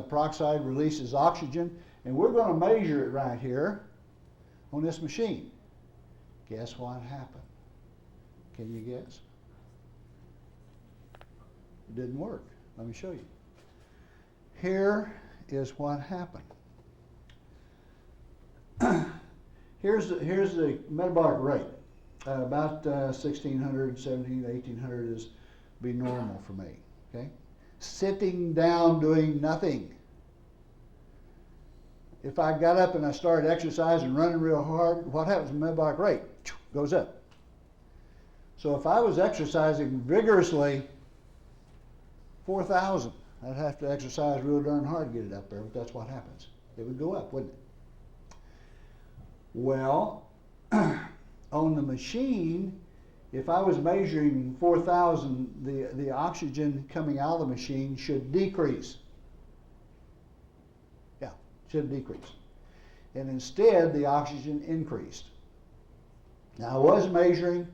peroxide releases oxygen, and we're going to measure it right here on this machine. Guess what happened? Can you guess? It didn't work. Let me show you. Here is what happened. Here's the metabolic rate. About 1600, 1700, 1800 is be normal for me. Okay, sitting down doing nothing. If I got up and I started exercising, running real hard, what happens? The metabolic rate goes up. So if I was exercising vigorously, 4,000, I'd have to exercise real darn hard to get it up there, but that's what happens. It would go up, wouldn't it? Well, on the machine, if I was measuring 4,000, the oxygen coming out of the machine should decrease. Yeah, should decrease. And instead, the oxygen increased. Now, I was measuring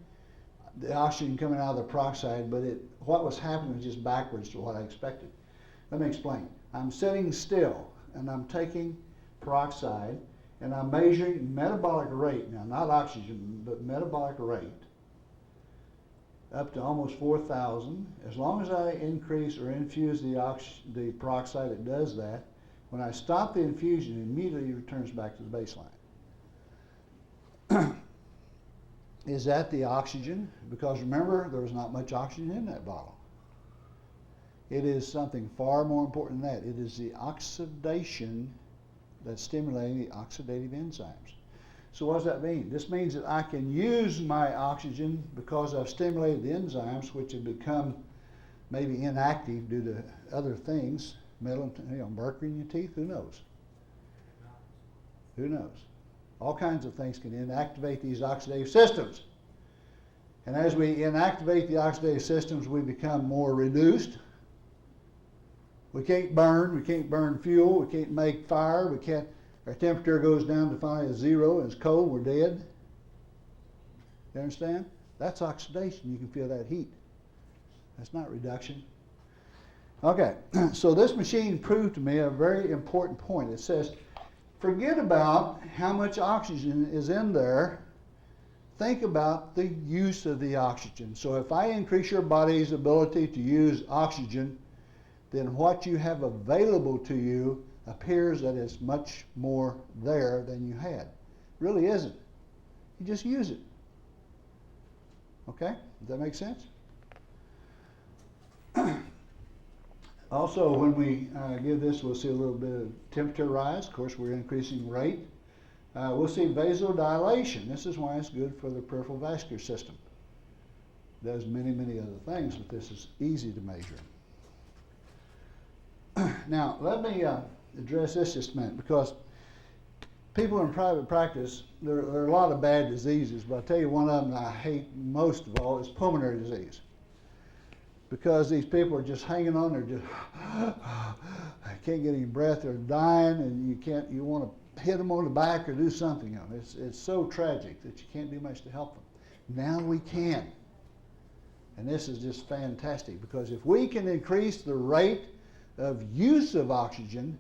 the oxygen coming out of the peroxide, but what was happening was just backwards to what I expected. Let me explain. I'm sitting still, and I'm taking peroxide, and I'm measuring metabolic rate, now not oxygen, but metabolic rate, up to almost 4,000. As long as I increase or infuse the peroxide, it does that. When I stop the infusion, it immediately returns back to the baseline. Is that the oxygen? Because remember, there was not much oxygen in that bottle. It is something far more important than that. It is the oxidation that's stimulating the oxidative enzymes. So what does that mean? This means that I can use my oxygen because I've stimulated the enzymes, which have become maybe inactive due to other things, metal, mercury in your teeth, who knows? Who knows? All kinds of things can inactivate these oxidative systems. And as we inactivate the oxidative systems, we become more reduced. We can't burn fuel, we can't make fire, our temperature goes down to finally 0 and it's cold, we're dead. You understand? That's oxidation, you can feel that heat. That's not reduction. Okay, so this machine proved to me a very important point. It says, forget about how much oxygen is in there. Think about the use of the oxygen. So if I increase your body's ability to use oxygen, then what you have available to you appears that it's much more there than you had. It really isn't. You just use it. Okay? Does that make sense? Also, when we give this, we'll see a little bit of temperature rise. Of course, we're increasing rate. We'll see vasodilation. This is why it's good for the peripheral vascular system. It does many, many other things, but this is easy to measure. Now, let me address this just a minute, because people in private practice, there are a lot of bad diseases, but I'll tell you one of them I hate most of all is pulmonary disease. Because these people are just hanging on, they're just, I can't get any breath, they're dying, and you want to hit them on the back or do something. It's so tragic that you can't do much to help them. Now we can. And this is just fantastic, because if we can increase the rate of use of oxygen,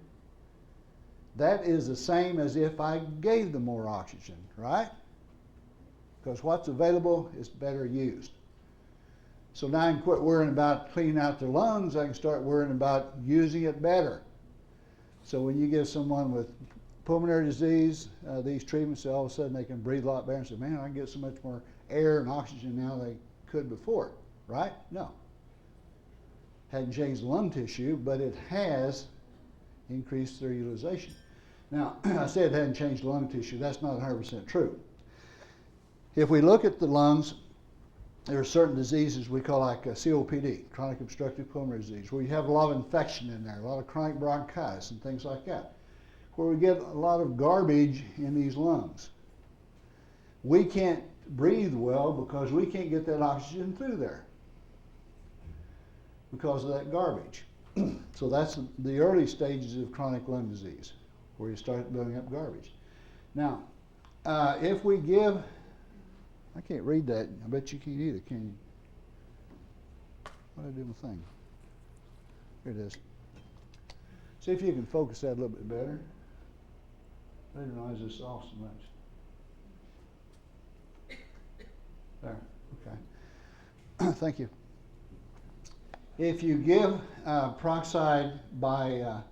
that is the same as if I gave them more oxygen, right? Because what's available is better used. So now I can quit worrying about cleaning out their lungs. I can start worrying about using it better. So when you give someone with pulmonary disease these treatments, all of a sudden they can breathe a lot better and say, man, I can get so much more air and oxygen now than they could before, right? No. Hadn't changed the lung tissue, but it has increased their utilization. Now, I said it hadn't changed the lung tissue. That's not 100% true. If we look at the lungs, there are certain diseases we call like COPD, chronic obstructive pulmonary disease, where you have a lot of infection in there, a lot of chronic bronchitis and things like that, where we get a lot of garbage in these lungs. We can't breathe well because we can't get that oxygen through there because of that garbage. So that's the early stages of chronic lung disease, where you start building up garbage. Now, if we give, I can't read that. I bet you can't either, can you? What did I do with my thing? Here it is. See if you can focus that a little bit better. I didn't realize this off so much. There, okay. Thank you. If you give peroxide by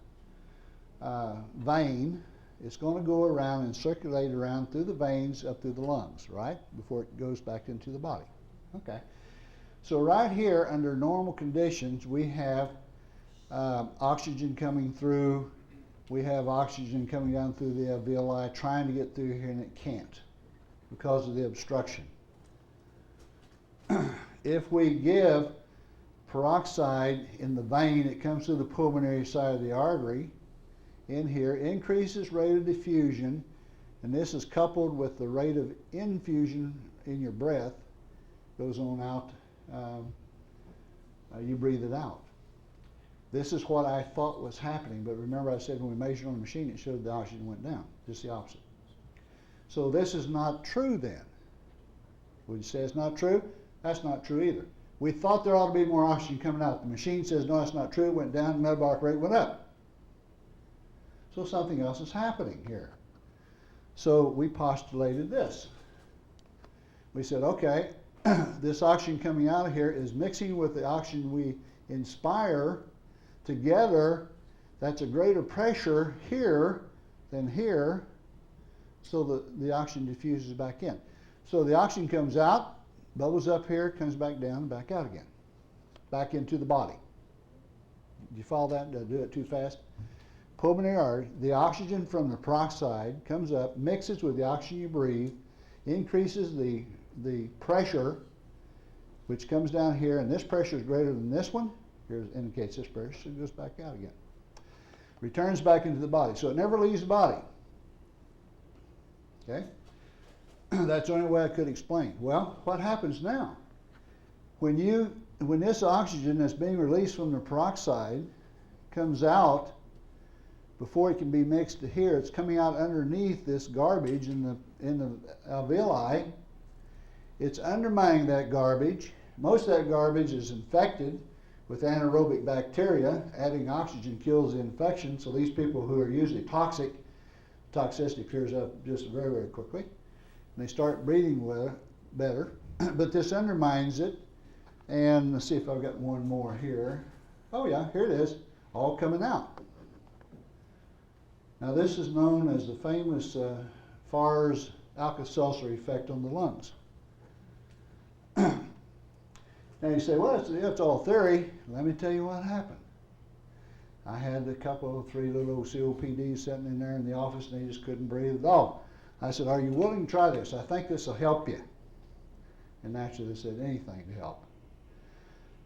vein, it's going to go around and circulate around through the veins up through the lungs, right? Before it goes back into the body. Okay. So right here, under normal conditions, we have oxygen coming through. We have oxygen coming down through the alveoli, trying to get through here, and it can't because of the obstruction. If we give peroxide in the vein, it comes through the pulmonary side of the artery in here, increases rate of diffusion, and this is coupled with the rate of infusion in your breath, goes on out, you breathe it out. This is what I thought was happening, but remember I said when we measured on the machine it showed the oxygen went down, just the opposite. So this is not true then. Would you say it's not true? That's not true either. We thought there ought to be more oxygen coming out. The machine says, no, that's not true. It went down, the metabolic rate went up. So something else is happening here. So we postulated this. We said, okay, this oxygen coming out of here is mixing with the oxygen we inspire together. That's a greater pressure here than here, so the oxygen diffuses back in. So the oxygen comes out, bubbles up here, comes back down, and back out again, back into the body. Did you follow that? Did I do it too fast? Pulmonary artery, the oxygen from the peroxide comes up, mixes with the oxygen you breathe, increases the pressure, which comes down here, and this pressure is greater than this one. Here indicates this pressure, so it goes back out again. Returns back into the body, so it never leaves the body. Okay? That's the only way I could explain. Well, what happens now? When this oxygen that's being released from the peroxide comes out, before it can be mixed to here, it's coming out underneath this garbage in the alveoli. It's undermining that garbage. Most of that garbage is infected with anaerobic bacteria. Adding oxygen kills the infection, so these people who are usually toxic, toxicity clears up just very, very quickly. And they start breathing better, but this undermines it. And let's see if I've got one more here. Oh yeah, here it is, all coming out. Now this is known as the famous Farr's Alka-Seltzer effect on the lungs. Now you say, well, that's all theory. Let me tell you what happened. I had a couple, 3 little old COPDs sitting in there in the office, and they just couldn't breathe at all. I said, are you willing to try this? I think this will help you. And naturally they said, anything to help.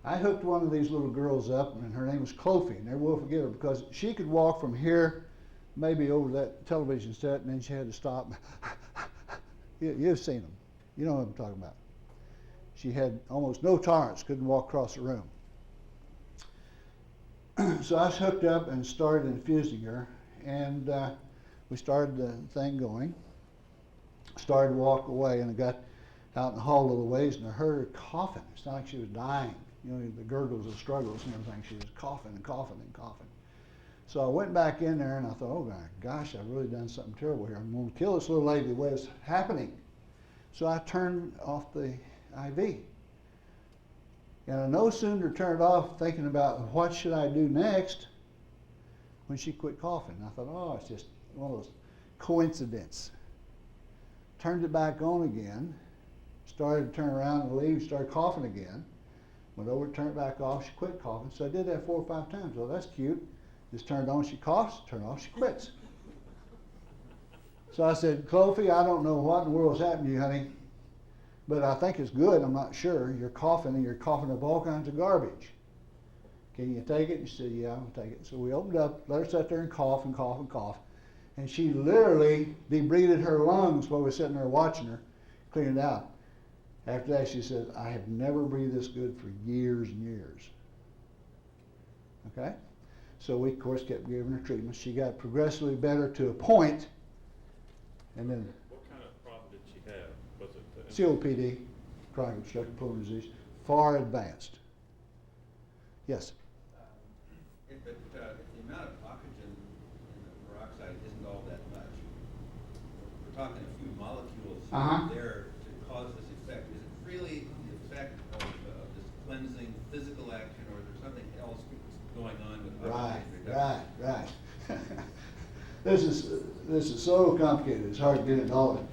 I hooked one of these little girls up, and her name was Clofie. Never will forget her, because she could walk from here maybe over that television set, and then she had to stop. You've seen them. You know what I'm talking about. She had almost no tolerance, couldn't walk across the room. So I was hooked up and started infusing her, and we started the thing going, started to walk away, and I got out in the hall a little ways, and I heard her coughing. It's not like she was dying, you know, the gurgles and struggles and everything. She was coughing and coughing and coughing. So I went back in there, and I thought, oh my gosh, I've really done something terrible here. I'm going to kill this little lady the way it's happening. So I turned off the IV. And I no sooner turned off thinking about what should I do next when she quit coughing. I thought, oh, it's just one of those coincidences. Turned it back on again, started to turn around and leave, started coughing again. Went over, turned it back off, she quit coughing. So I did that 4 or 5 times. Well, that's cute. Just turned on, she coughs, turned off, she quits. So I said, Chloe, I don't know what in the world's happened to you, honey, but I think it's good, I'm not sure. You're coughing, and you're coughing up all kinds of garbage. Can you take it? And she said, yeah, I'm gonna take it. So we opened up, let her sit there and cough and cough and cough. And she literally debrided her lungs while we were sitting there watching her clean it out. After that, she said, I have never breathed this good for years and years. Okay? So we, of course, kept giving her treatment. She got progressively better to a point, and then What kind of problem did she have? Was it COPD, chronic obstructive pulmonary disease, far advanced. Yes? If the amount of oxygen in the peroxide isn't all that much, we're talking a few molecules there to cause this effect. Is it really the effect of this cleansing physical action, or is there something else going on with oxygen reduction? Right. This is so complicated, it's hard to get into all of it.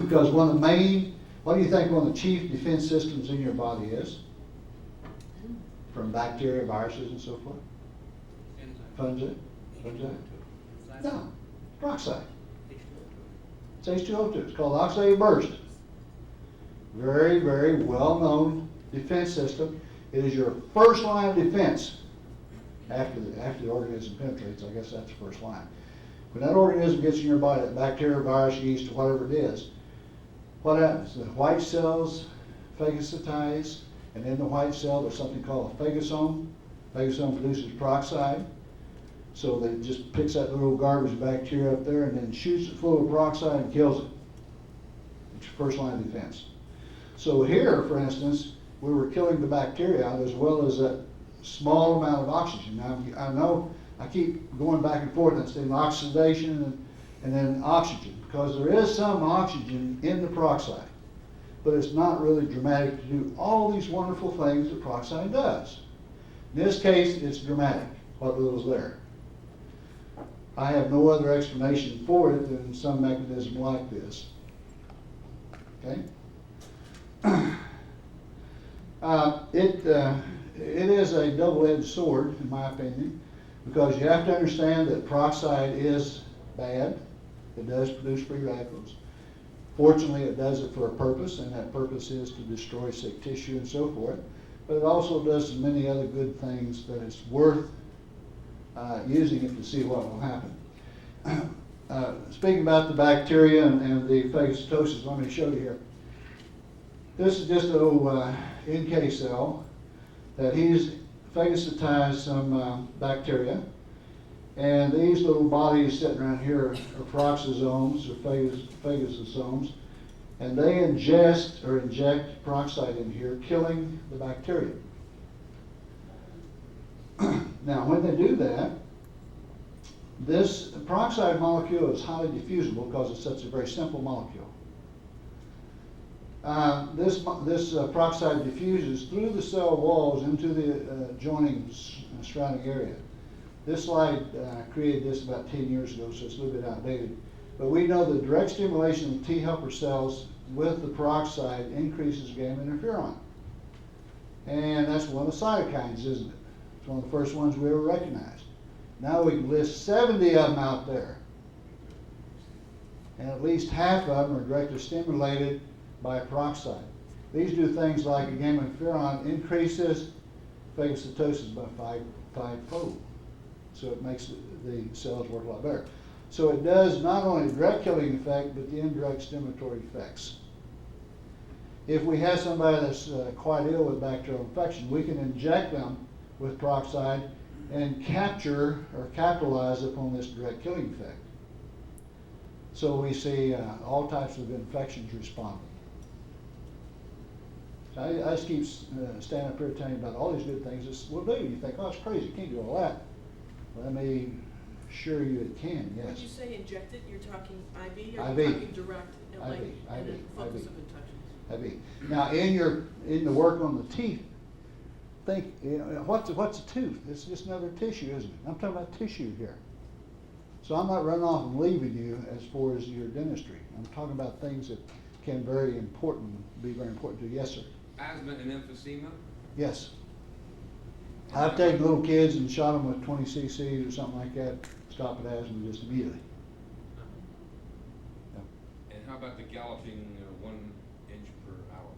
Because one of the main, what do you think one of the chief defense systems in your body is? From bacteria, viruses, and so forth? Fungi? No, peroxide. It's H2O2. It's called oxidative burst. Very, very well-known defense system. It is your first line of defense after the organism penetrates. I guess that's the first line. When that organism gets in your body, that bacteria, virus, yeast, or whatever it is, what happens? The white cells phagocytize, and in the white cell there's something called a phagosome. Phagosome produces peroxide. So that it just picks that little garbage bacteria up there and then shoots it full of peroxide and kills it. It's your first line of defense. So here, for instance, we were killing the bacteria as well as that small amount of oxygen. Now, I know I keep going back and forth and saying oxidation and then oxygen, because there is some oxygen in the peroxide, but it's not really dramatic to do all these wonderful things that peroxide does. In this case, it's dramatic, what little is there. I have no other explanation for it than some mechanism like this. Okay? It is a double-edged sword, in my opinion, because you have to understand that peroxide is bad. It does produce free radicals. Fortunately, it does it for a purpose, and that purpose is to destroy sick tissue and so forth. But it also does many other good things that it's worth using it to see what will happen. Speaking about the bacteria and the phagocytosis, let me show you here. This is just a little NK cell that he's phagocytized some bacteria. And these little bodies sitting around here are peroxisomes or phagocytomes. And they ingest or inject peroxide in here, killing the bacteria. Now, when they do that, this peroxide molecule is highly diffusible because it's such a very simple molecule. This peroxide diffuses through the cell walls into the adjoining surrounding area. This slide created this about 10 years ago, so it's a little bit outdated. But we know that direct stimulation of T helper cells with the peroxide increases gamma interferon. And that's one of the cytokines, isn't it? It's one of the first ones we ever recognized. Now we can list 70 of them out there. And at least half of them are directly stimulated by peroxide. These do things like a gamma interferon increases phagocytosis by fivefold. So it makes the cells work a lot better. So it does not only the direct killing effect, but the indirect stimulatory effects. If we have somebody that's quite ill with bacterial infection, we can inject them with peroxide and capture or capitalize upon this direct killing effect. So we see all types of infections responding. So I just keep standing up here telling you about all these good things this will do. You think, oh, it's crazy, you can't do all that. Let me assure you it can, When yes. you say injected, you're talking IV or IV. you're talking direct, like, IV, and then IV. focus of infections? IV. Now, in the work on the teeth, think, you know, what's a tooth? It's just another tissue, isn't it? I'm talking about tissue here. So I'm not running off and leaving you as far as your dentistry. I'm talking about things that can be very important to you. Yes, sir. Asthma and emphysema? Yes. I've taken little kids and shot them with 20 cc's or something like that, stop at asthma just immediately. Yep. And how about the galloping 1 inch per hour?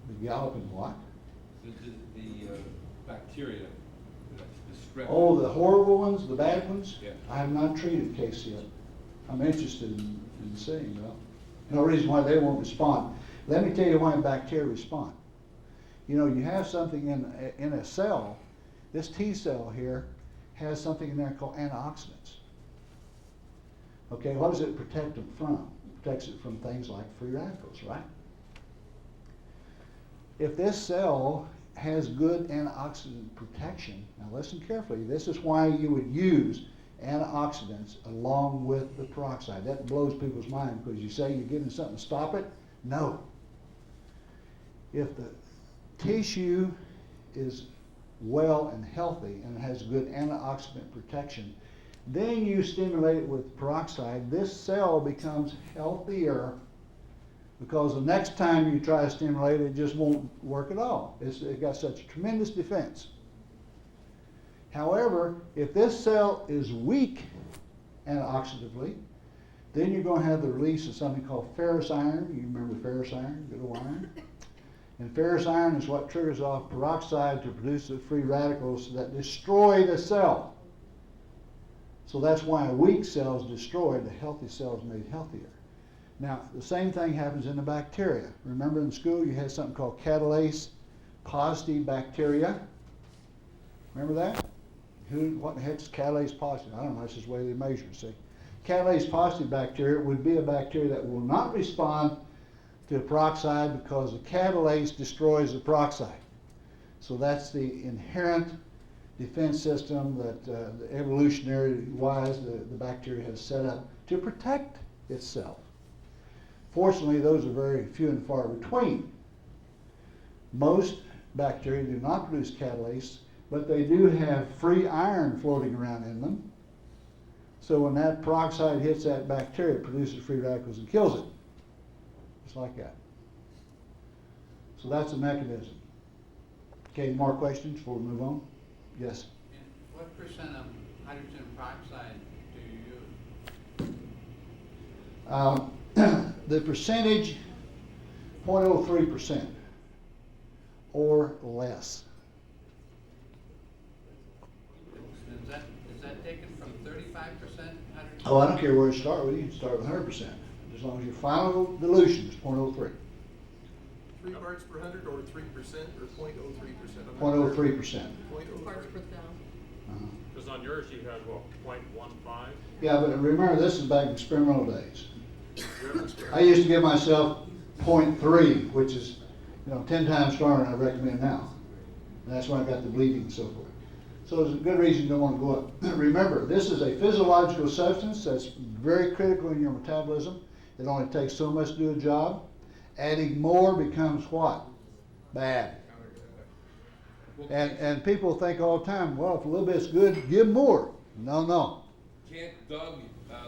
The galloping what? The bacteria, the strep. Oh, the horrible ones, the bad ones? Yeah. I have not treated a case yet. I'm interested in seeing, well, no reason why they won't respond. Let me tell you why bacteria respond. You know, you have something in a cell, this T cell here has something in there called antioxidants. Okay, what does it protect them from? It protects it from things like free radicals, right? If this cell has good antioxidant protection, now listen carefully, this is why you would use antioxidants along with the peroxide. That blows people's mind because you say you're giving something to stop it. No. If the tissue is well and healthy and it has good antioxidant protection, then you stimulate it with peroxide, this cell becomes healthier because the next time you try to stimulate it, it just won't work at all. It's got such a tremendous defense. However, if this cell is weak antioxidatively, then you're going to have the release of something called ferrous iron. You remember ferrous iron, good old iron? And ferrous iron is what triggers off peroxide to produce the free radicals that destroy the cell. So that's why a weak cell is destroyed, the healthy cell is made healthier. Now, the same thing happens in the bacteria. Remember in school you had something called catalase positive bacteria? Remember that? What the heck's catalase positive? I don't know, that's just the way they measure it, see? Catalase positive bacteria would be a bacteria that will not respond to peroxide because the catalase destroys the peroxide. So that's the inherent defense system that evolutionary-wise the bacteria has set up to protect itself. Fortunately, those are very few and far between. Most bacteria do not produce catalase, but they do have free iron floating around in them. So when that peroxide hits that bacteria, it produces free radicals and kills it. Just like that. So that's the mechanism. Okay, more questions before we move on? Yes? And what percent of hydrogen peroxide do you use? The percentage, 0.03% or less. Is that taken from 35% hydrogen? Oh, I don't care where you start with. You can start with 100%. As long as your final dilution is 0.03. 3 parts per 100 or 3% or 0.03%? 0.03%. Parts per thousand. Because on yours you had, what, 0.15? Yeah, but remember, this is back in experimental days. I used to give myself 0.3, which is, 10 times stronger than I recommend now. And that's when I got the bleeding and so forth. So there's a good reason you don't want to go up. Remember, this is a physiological substance that's very critical in your metabolism. It only takes so much to do a job. Adding more becomes what? Bad. And people think all the time, well, if a little bit's good, give more. No. Can't Doug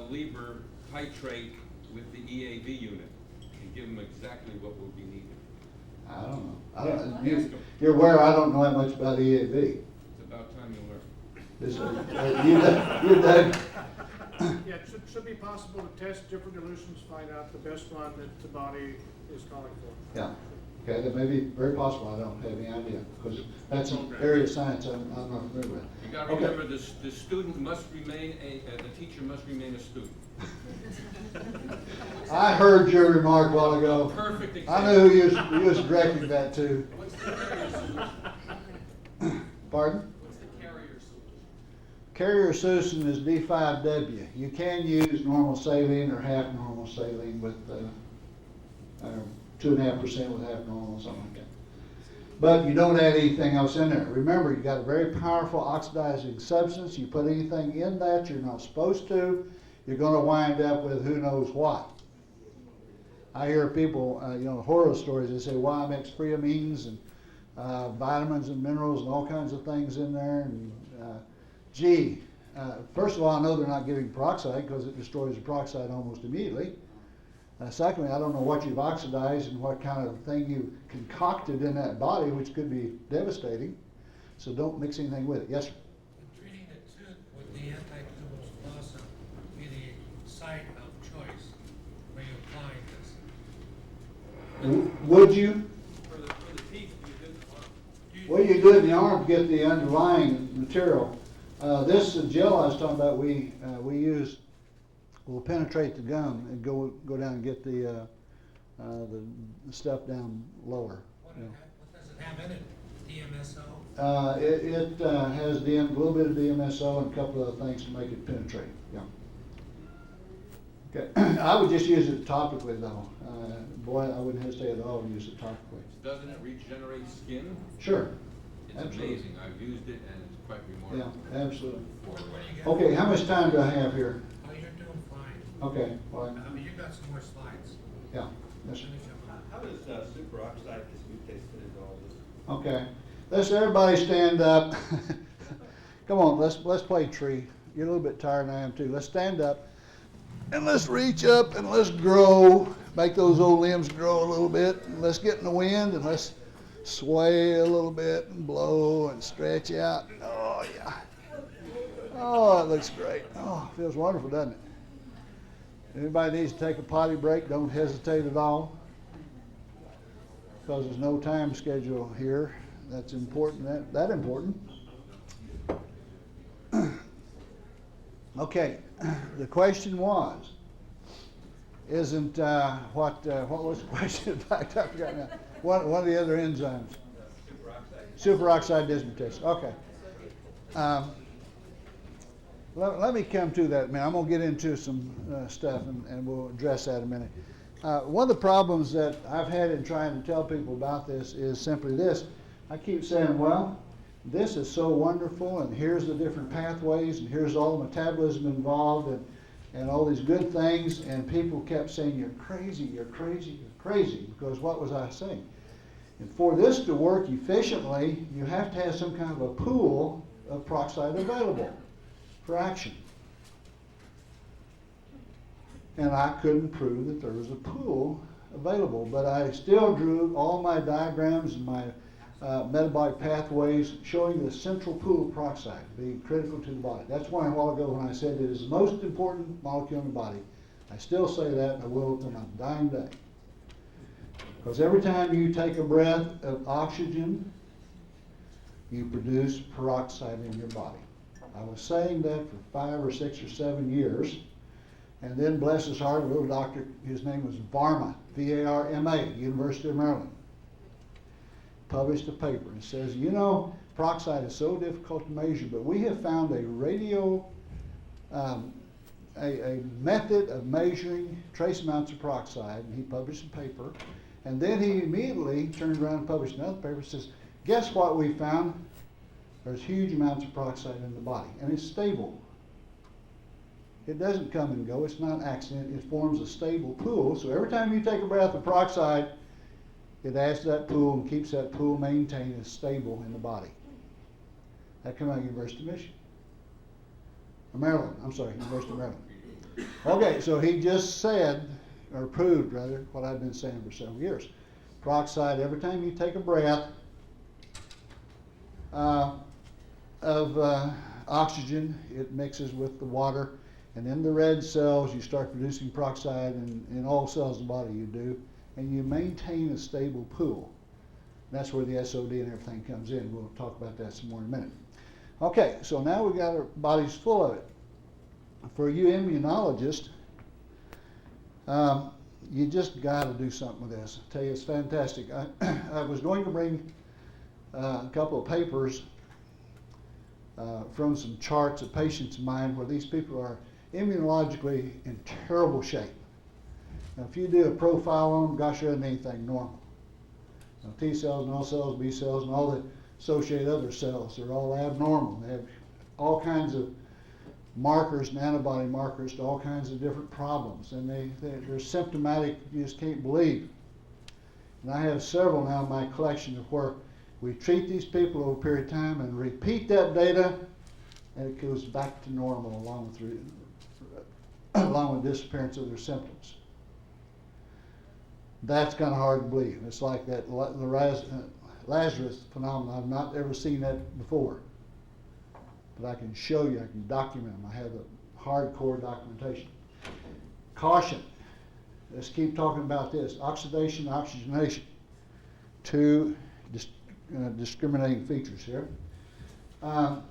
Lieber titrate with the EAB unit and give them exactly what will be needed? I don't know. You're aware I don't know that much about EAB. It's about time you learn. You Doug? Yeah, it should be possible to test different dilutions, find out the best one that the body is calling for. Yeah. Okay, that may be very possible. I don't have any idea because that's an area of science I'm not familiar with. You got to remember, the student must remain the teacher must remain a student. I heard your remark a while ago. Perfect example. I know who you was directing that to. What's the carrier solution? Pardon? What's the carrier solution? Carrier succinate is D5W. You can use normal saline or half normal saline with 2.5% with half normal, something like that. But you don't add anything else in there. Remember, you got a very powerful oxidizing substance. You put anything in that you're not supposed to, you're going to wind up with who knows what. I hear people, horror stories. They say, "Well, I mix free amines and vitamins and minerals and all kinds of things in there." And first of all, I know they're not giving peroxide because it destroys the peroxide almost immediately. Secondly, I don't know what you've oxidized and what kind of thing you concocted in that body, which could be devastating. So don't mix anything with it. Yes, sir? In treating the tooth, would the anti-tuberous blossom be the site of choice where you apply this? Would you? For the teeth, you did the one. Well, you do it in the arm to get the underlying material. This gel I was talking about, we use. We'll penetrate the gum and go down and get the stuff down lower. What does it have in it? DMSO? It has a little bit of DMSO and a couple of other things to make it penetrate. Yeah. Okay. I would just use it topically though. Boy, I wouldn't hesitate at all to use it topically. Doesn't it regenerate skin? Sure. It's Absolutely. amazing. I've used it and it's quite remarkable. Yeah, absolutely. What do you get? Okay, how much time do I have here? Oh, you're doing fine. Okay, well, You've got some more slides. yeah, yes, sir. Finish up. How does superoxide dismutase fit into all this? Okay, let's everybody stand up. Come on, let's play tree. You're a little bit tired, and I am too. Let's stand up and let's reach up and let's grow. Make those old limbs grow a little bit. And let's get in the wind and let's sway a little bit and blow and stretch out. Oh yeah. Oh, it looks great. Oh, it feels wonderful, doesn't it? Anybody needs to take a potty break, don't hesitate at all. Because there's no time schedule here. That's important, that important. Okay, the question was, what was the question? In fact, I forgot now. One of the other enzymes. Superoxide dismutase. Okay. Let me come to that in a minute. I'm going to get into some stuff and we'll address that in a minute. One of the problems that I've had in trying to tell people about this is simply this. I keep saying, well, this is so wonderful and here's the different pathways and here's all the metabolism involved and all these good things, and people kept saying, you're crazy, you're crazy, you're crazy, because what was I saying? And for this to work efficiently, you have to have some kind of a pool of peroxide available for action. And I couldn't prove that there was a pool available, but I still drew all my diagrams and my metabolic pathways showing the central pool of peroxide being critical to the body. That's why a while ago when I said it is the most important molecule in the body, I still say that and I will to my dying day. Because every time you take a breath of oxygen, you produce peroxide in your body. I was saying that for 5 or 6 or 7 years. And then, bless his heart, a little doctor, his name was Varma, V-A-R-M-A, University of Maryland, published a paper and says, you know, peroxide is so difficult to measure, but we have found a method of measuring trace amounts of peroxide, and he published a paper. And then he immediately turned around and published another paper and says, guess what we found? There's huge amounts of peroxide in the body, and it's stable. It doesn't come and go. It's not an accident. It forms a stable pool. So every time you take a breath of peroxide, it adds to that pool and keeps that pool maintained and stable in the body. That came out of University of Michigan. Maryland. I'm sorry, University of Maryland. Okay, so he just said, or proved rather, what I've been saying for several years. Peroxide, every time you take a breath of oxygen, it mixes with the water. And in the red cells, you start producing peroxide, and in all cells of the body you do, and you maintain a stable pool. And that's where the SOD and everything comes in. We'll talk about that some more in a minute. Okay, so now we've got our bodies full of it. For you immunologists, you just got to do something with this. I tell you, it's fantastic. I was going to bring a couple of papers from some charts of patients of mine where these people are immunologically in terrible shape. Now, if you do a profile on them, gosh, there isn't anything normal. Now, T cells, N cells, B cells, and all the associated other cells are all abnormal. They have all kinds of markers and antibody markers to all kinds of different problems, and they're symptomatic you just can't believe. And I have several now in my collection of where we treat these people over a period of time and repeat that data, and it goes back to normal along with disappearance of their symptoms. That's kind of hard to believe. It's like that Lazarus phenomenon. I've not ever seen that before. But I can show you, I can document them. I have a hardcore documentation. Caution. Let's keep talking about this. Oxidation, oxygenation. Two discriminating features here. Now,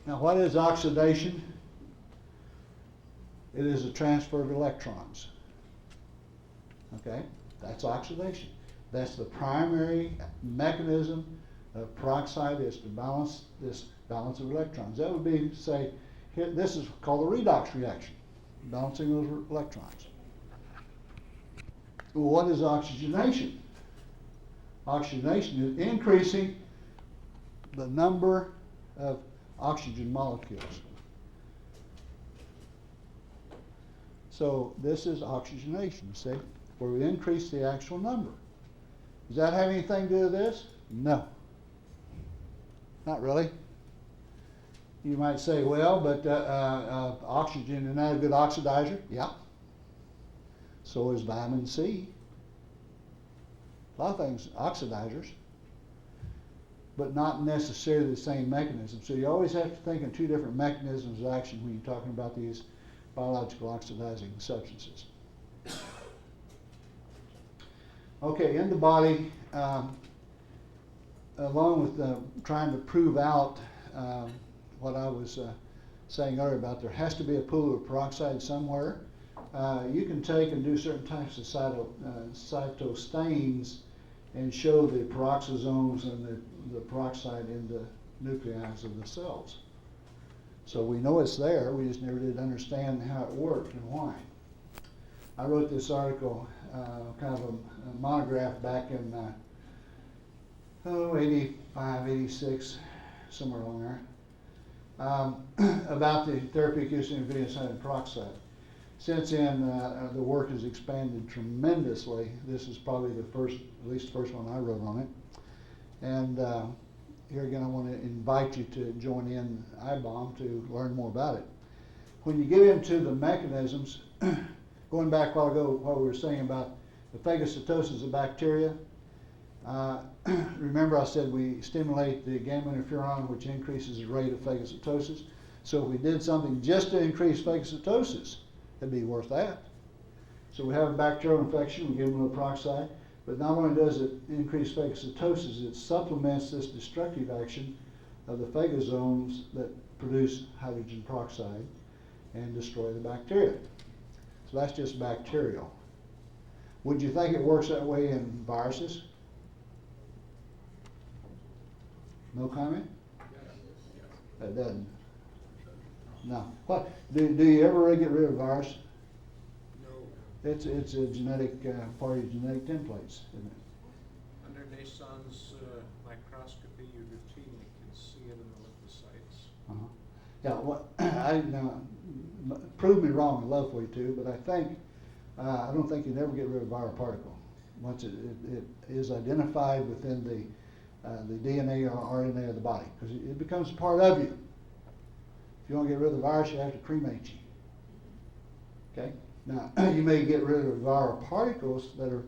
what is oxidation? It is a transfer of electrons. Okay, that's oxidation. That's the primary mechanism of peroxide, is to balance this balance of electrons. That would be, say, here, this is called a redox reaction, balancing those electrons. Well, what is oxygenation? Oxygenation is increasing the number of oxygen molecules. So this is oxygenation, see, where we increase the actual number. Does that have anything to do with this? No. Not really. You might say, well, but oxygen is not a good oxidizer. Yeah. So is vitamin C. A lot of things, oxidizers, but not necessarily the same mechanism. So you always have to think in two different mechanisms of action when you're talking about these biological oxidizing substances. Okay, in the body, along with trying to prove out what I was saying earlier about there has to be a pool of peroxide somewhere, you can take and do certain types of cytostains and show the peroxisomes and the peroxide in the nuclei of the cells. So we know it's there, we just never did understand how it worked and why. I wrote this article, kind of a monograph back in 85, 86, somewhere along there, about the therapeutic use of invidiocyanide peroxide. Since then, the work has expanded tremendously. This is probably the first, at least the first one I wrote on it. And here again, I want to invite you to join in IABDM to learn more about it. When you get into the mechanisms, going back a while ago, what we were saying about the phagocytosis of bacteria, remember I said we stimulate the gamma interferon, which increases the rate of phagocytosis. So if we did something just to increase phagocytosis, it'd be worth that. So we have a bacterial infection, we give them a little peroxide, but not only does it increase phagocytosis, it supplements this destructive action of the phagosomes that produce hydrogen peroxide and destroy the bacteria. So that's just bacterial. Would you think it works that way in viruses? No comment? It doesn't. No. What? Do you ever get rid of a virus? No. It's a genetic part of your genetic templates, isn't it? Under Nason's microscopy, you routinely can see it in the lymphocytes. Uh-huh. Yeah. Well, prove me wrong. I'd love for you to, but I think I don't think you never get rid of a viral particle once it is identified within the DNA or RNA of the body, because it becomes a part of you. If you want to get rid of the virus, you have to cremate you. Okay? Now, you may get rid of viral particles that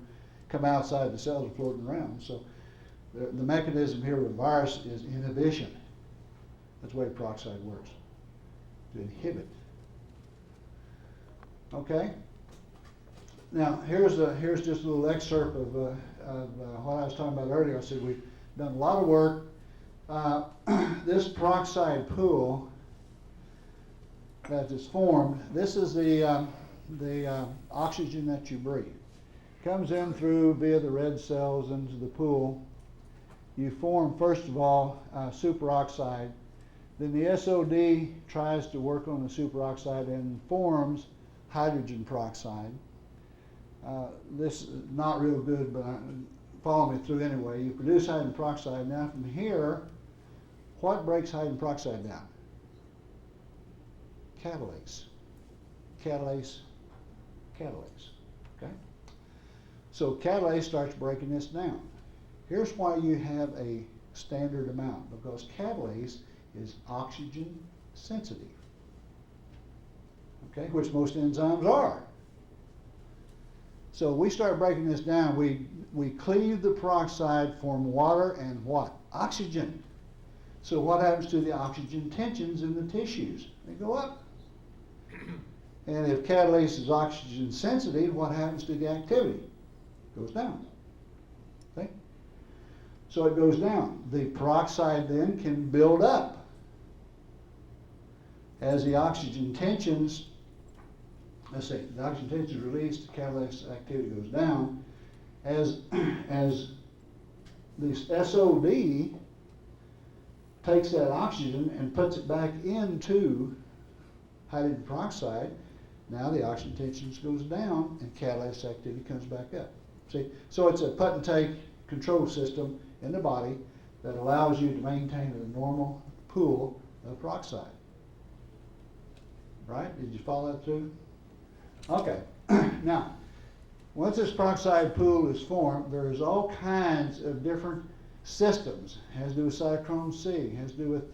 come outside the cells and floating around. So the mechanism here with a virus is inhibition. That's the way peroxide works, to inhibit. Okay? Now, here's just a little excerpt of what I was talking about earlier. I said we've done a lot of work. This peroxide pool that is formed, this is the oxygen that you breathe. Comes in through via the red cells into the pool. You form, first of all, superoxide, Then the SOD tries to work on the superoxide and forms hydrogen peroxide. This is not real good, but follow me through anyway. You produce hydrogen peroxide. Now from here, what breaks hydrogen peroxide down? Catalase. Catalase. Catalase. Okay? So catalase starts breaking this down. Here's why you have a standard amount, because catalase is oxygen sensitive. Okay, which most enzymes are. So we start breaking this down. We cleave the peroxide, form water and what? Oxygen. So what happens to the oxygen tensions in the tissues? They go up. And if catalase is oxygen sensitive, what happens to the activity? It goes down. Okay? So it goes down. The peroxide then can build up. As the oxygen tensions, let's see, the oxygen tension is released, the catalase activity goes down. As this SOD takes that oxygen and puts it back into hydrogen peroxide, now the oxygen tension goes down and catalase activity comes back up. See, so it's a put and take control system in the body that allows you to maintain a normal pool of peroxide. Right? Did you follow that through? Okay. Now, once this peroxide pool is formed, there's all kinds of different systems. It has to do with cytochrome C. It has to do with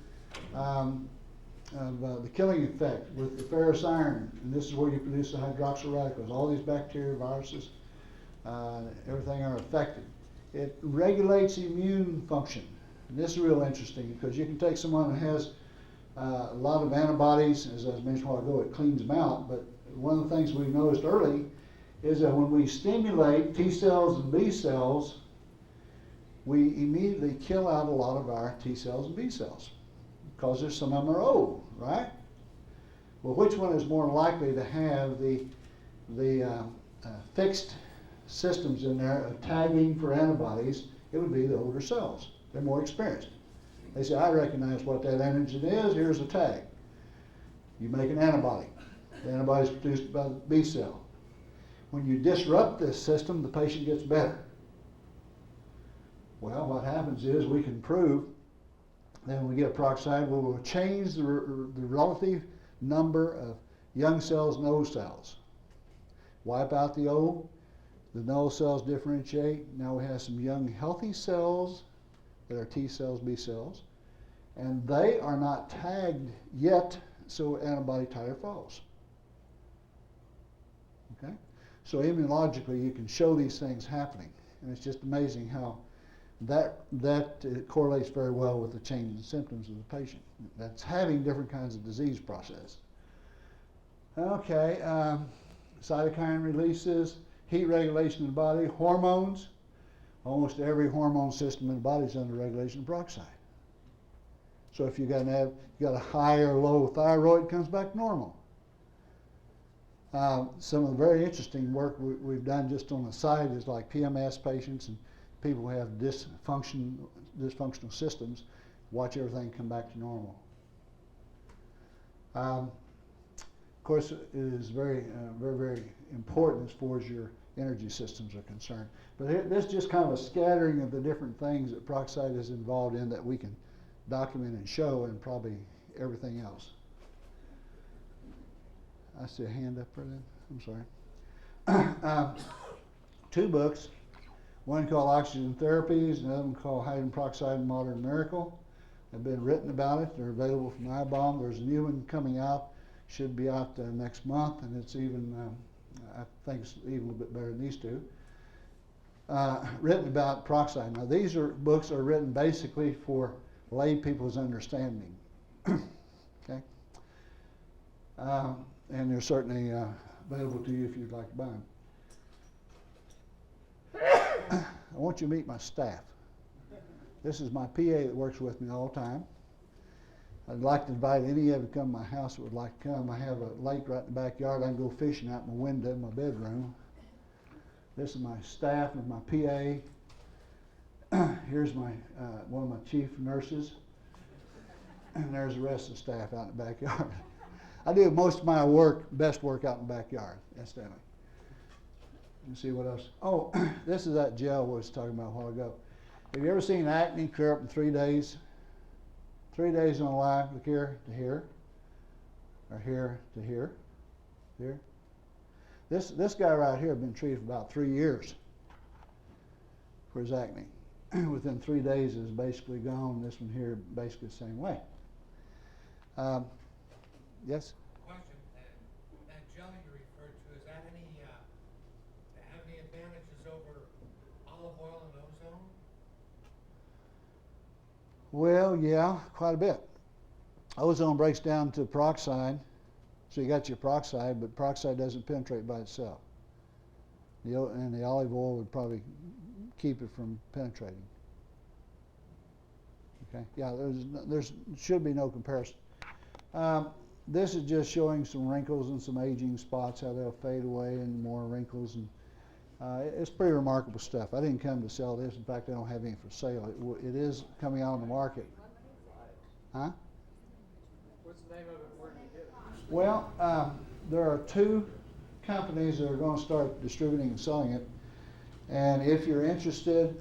the killing effect with the ferrous iron. And this is where you produce the hydroxyl radicals. All these bacteria, viruses, everything are affected. It regulates immune function. And this is real interesting because you can take someone that has a lot of antibodies, as I mentioned a while ago, it cleans them out. But one of the things we've noticed early is that when we stimulate T cells and B cells, we immediately kill out a lot of our T cells and B cells because there's some of them are old, right? Well, which one is more likely to have the fixed systems in there of tagging for antibodies? It would be the older cells. They're more experienced. They say, I recognize what that antigen is, here's a tag. You make an antibody. The antibody is produced by the B cell. When you disrupt this system, the patient gets better. Well, what happens is we can prove that when we get peroxide, we will change the relative number of young cells and old cells. Wipe out the old, the null cells differentiate. Now we have some young healthy cells that are T cells, B cells, and they are not tagged yet, so antibody titer falls. Okay? So immunologically, you can show these things happening, and it's just amazing how that correlates very well with the change in symptoms of the patient. That's having different kinds of disease process. Okay, cytokine releases, heat regulation in the body, hormones. Almost every hormone system in the body is under regulation of peroxide. So if you got a high or low thyroid, it comes back normal. Some of the very interesting work we've done just on the side is like PMS patients and people who have dysfunctional systems, watch everything come back to normal. Of course, it is very, very important as far as your energy systems are concerned. But this is just kind of a scattering of the different things that peroxide is involved in that we can document and show, and probably everything else. I see a hand up there then. I'm sorry. 2 books, one called Oxygen Therapies, another one called Hydrogen Peroxide and Modern Miracle. Have been written about it. They're available from IABDM. There's a new one coming out, should be out next month, and it's even, I think it's even a little bit better than these 2. Written about peroxide. Now these books are written basically for lay people's understanding. Okay? And they're certainly available to you if you'd like to buy them. I want you to meet my staff. This is my PA that works with me all the time. I'd like to invite any of you to come to my house that would like to come. I have a lake right in the backyard. I can go fishing out my window in my bedroom. This is my staff and my PA. Here's my one of my chief nurses. and there's the rest of the staff out in the backyard. I do most of my best work out in the backyard, incidentally. Let me see what else. Oh, this is that gel we was talking about a while ago. Have you ever seen acne clear up in 3 days? 3 days on live, look here to here, or here to here, here. This guy right here had been treated for about 3 years for his acne. Within 3 days, it was basically gone. This one here, basically the same way. Yes? Question, that gel you referred to, is that have any advantages over olive oil and ozone? Well, yeah, quite a bit. Ozone breaks down to peroxide, so you got your peroxide, but peroxide doesn't penetrate by itself. And the olive oil would probably keep it from penetrating. Okay, yeah, there's should be no comparison. This is just showing some wrinkles and some aging spots, how they'll fade away and more wrinkles, and it's pretty remarkable stuff. I didn't come to sell this. In fact, I don't have any for sale. It is coming out on the market. Huh? What's the name of it, where do you get it? Well, there are 2 companies that are going to start distributing and selling it, and if you're interested,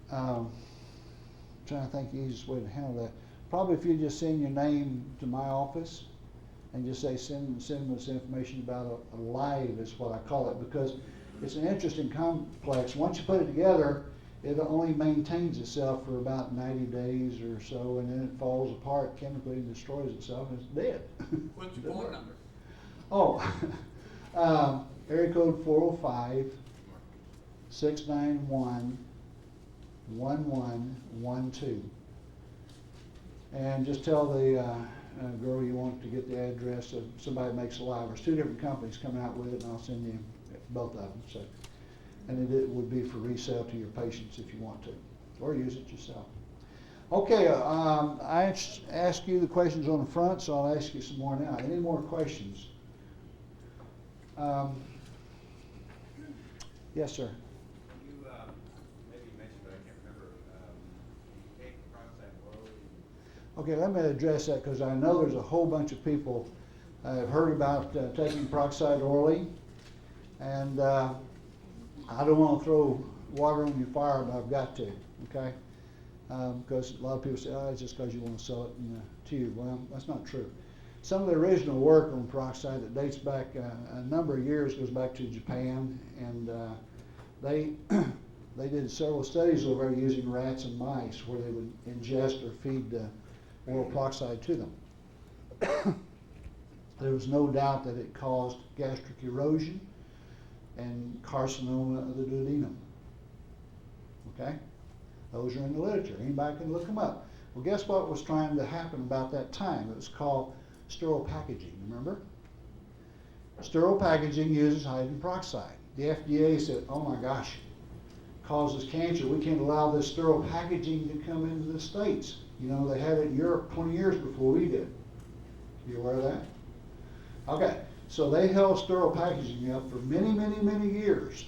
trying to think the easiest way to handle that. Probably if you just send your name to my office and just say send us information about a live is what I call it, because it's an interesting complex. Once you put it together, it only maintains itself for about 90 days or so, and then it falls apart chemically and destroys itself, and it's dead. What's your phone number? Oh, area code 405-691-1112. And just tell the girl you want to get the address of somebody that makes a live. There's 2 different companies coming out with it, and I'll send you both of them. So, and it would be for resale to your patients if you want to, or use it yourself. Okay, I asked you the questions on the front, so I'll ask you some more now. Any more questions? Yes, sir. You maybe mentioned, but I can't remember, take peroxide orally. Okay, let me address that because I know there's a whole bunch of people have heard about taking peroxide orally, and I don't want to throw water on your fire, but I've got to, okay? Because a lot of people say, oh, it's just because you want to sell it in a tube. Well, that's not true. Some of the original work on peroxide that dates back a number of years goes back to Japan, and they did several studies over there using rats and mice where they would ingest or feed oral peroxide to them. There was no doubt that it caused gastric erosion and carcinoma of the duodenum. Okay? Those are in the literature. Anybody can look them up. Well, guess what was trying to happen about that time? It was called sterile packaging, remember? Sterile packaging uses hydrogen peroxide. The FDA said, oh my gosh, causes cancer. We can't allow this sterile packaging to come into the States. You know, they had it in Europe 20 years before we did. You aware of that? Okay, so they held sterile packaging up for many, many, many years.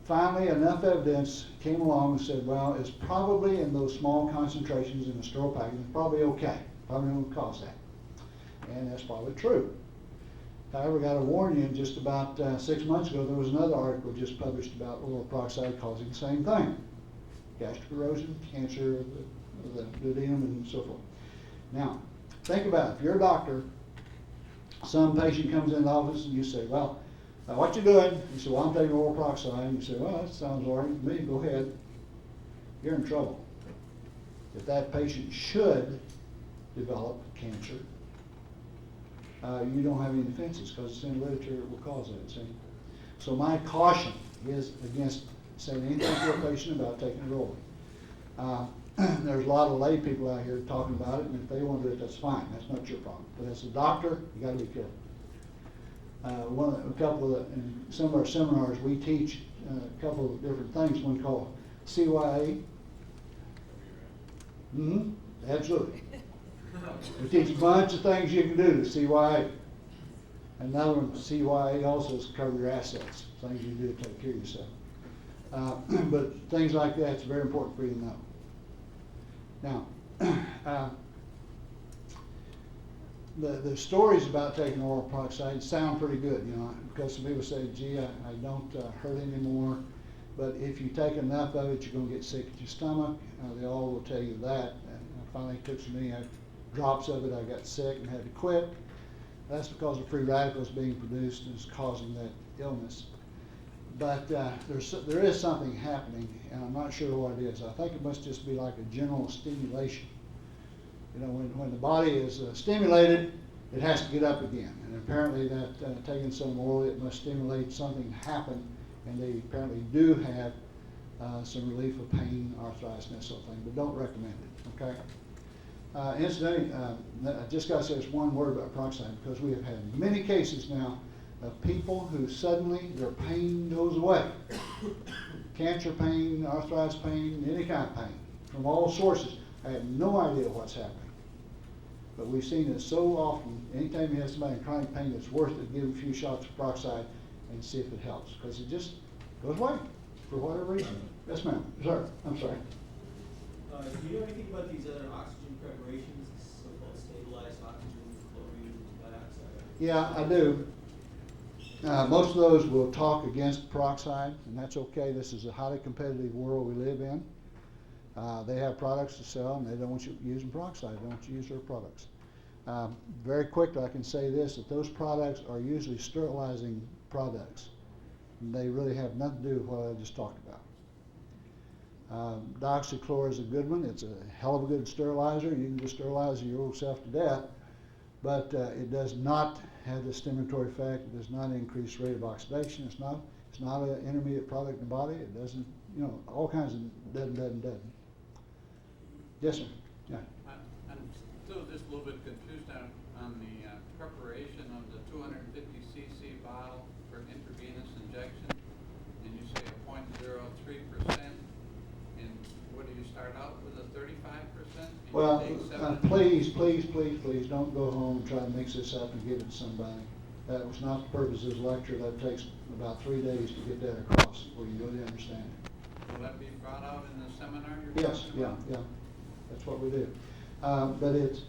Finally, enough evidence came along and said, well, it's probably in those small concentrations in the sterile packaging, it's probably okay. Probably won't cause that. And that's probably true. However, I got to warn you, just about 6 months ago, there was another article just published about oral peroxide causing the same thing. Gastric erosion, cancer of the duodenum, and so forth. Now, think about it. If you're a doctor, some patient comes in the office and you say, well, what you doing? You say, well, I'm taking oral peroxide. And you say, well, that sounds all right to me. Go ahead. You're in trouble. If that patient should develop cancer, you don't have any defenses because it's in the literature it will cause that, see? So my caution is against saying anything to a patient about taking it orally. There's a lot of lay people out here talking about it, and if they want to do it, that's fine. That's not your problem. But as a doctor, you got to be careful. In some of our seminars, we teach a couple of different things. One called CYA. Mm-hmm. Absolutely. We teach a bunch of things you can do to CYA. Another one, CYA, also is cover your assets, things you can do to take care of yourself. But things like that, it's very important for you to know. Now, the stories about taking oral peroxide sound pretty good, you know, because some people say, gee, I don't hurt anymore. But if you take enough of it, you're going to get sick at your stomach. They all will tell you that. And I finally took so many drops of it, I got sick and had to quit. That's because of free radicals being produced and is causing that illness. But there is something happening, and I'm not sure what it is. I think it must just be like a general stimulation. You know, when the body is stimulated, it has to get up again. And apparently that taking some oil, it must stimulate something to happen. And they apparently do have some relief of pain, arthritis, and that sort of thing, but don't recommend it, okay? Incidentally, I just got to say this one word about peroxide, because we have had many cases now of people who suddenly their pain goes away. Cancer pain, arthritis pain, any kind of pain, from all sources. I have no idea what's happening. But we've seen it so often. Anytime you have somebody in chronic pain, it's worth it to give them a few shots of peroxide and see if it helps, because it just goes away for whatever reason. Yes, ma'am. Sir, I'm sorry. Do you know anything about these other oxygen preparations, so-called stabilized oxygen, chlorine, dioxide? Yeah, I do. Most of those will talk against peroxide, and that's okay. This is a highly competitive world we live in. They have products to sell, and they don't want you using peroxide. They don't want you to use their products. Very quickly, I can say this, that those products are usually sterilizing products. And they really have nothing to do with what I just talked about. Doxychlor is a good one. It's a hell of a good sterilizer. You can just sterilize yourself to death, but it does not have the stimulatory effect. It does not increase rate of oxidation. It's not an intermediate product in the body. It doesn't, you know, all kinds of doesn't. Yes, sir. Yeah. I'm still just a little bit confused on the preparation of the 250 cc bottle for intravenous injection. And you say a 0.03%. And what do you start out with, a 35%? Well, please don't go home and try to mix this up and give it to somebody. That was not the purpose of this lecture. That takes about 3 days to get that across before you really understand it. Will that be brought out in the seminar you're Yes, talking about? yeah. That's what we do. But it's,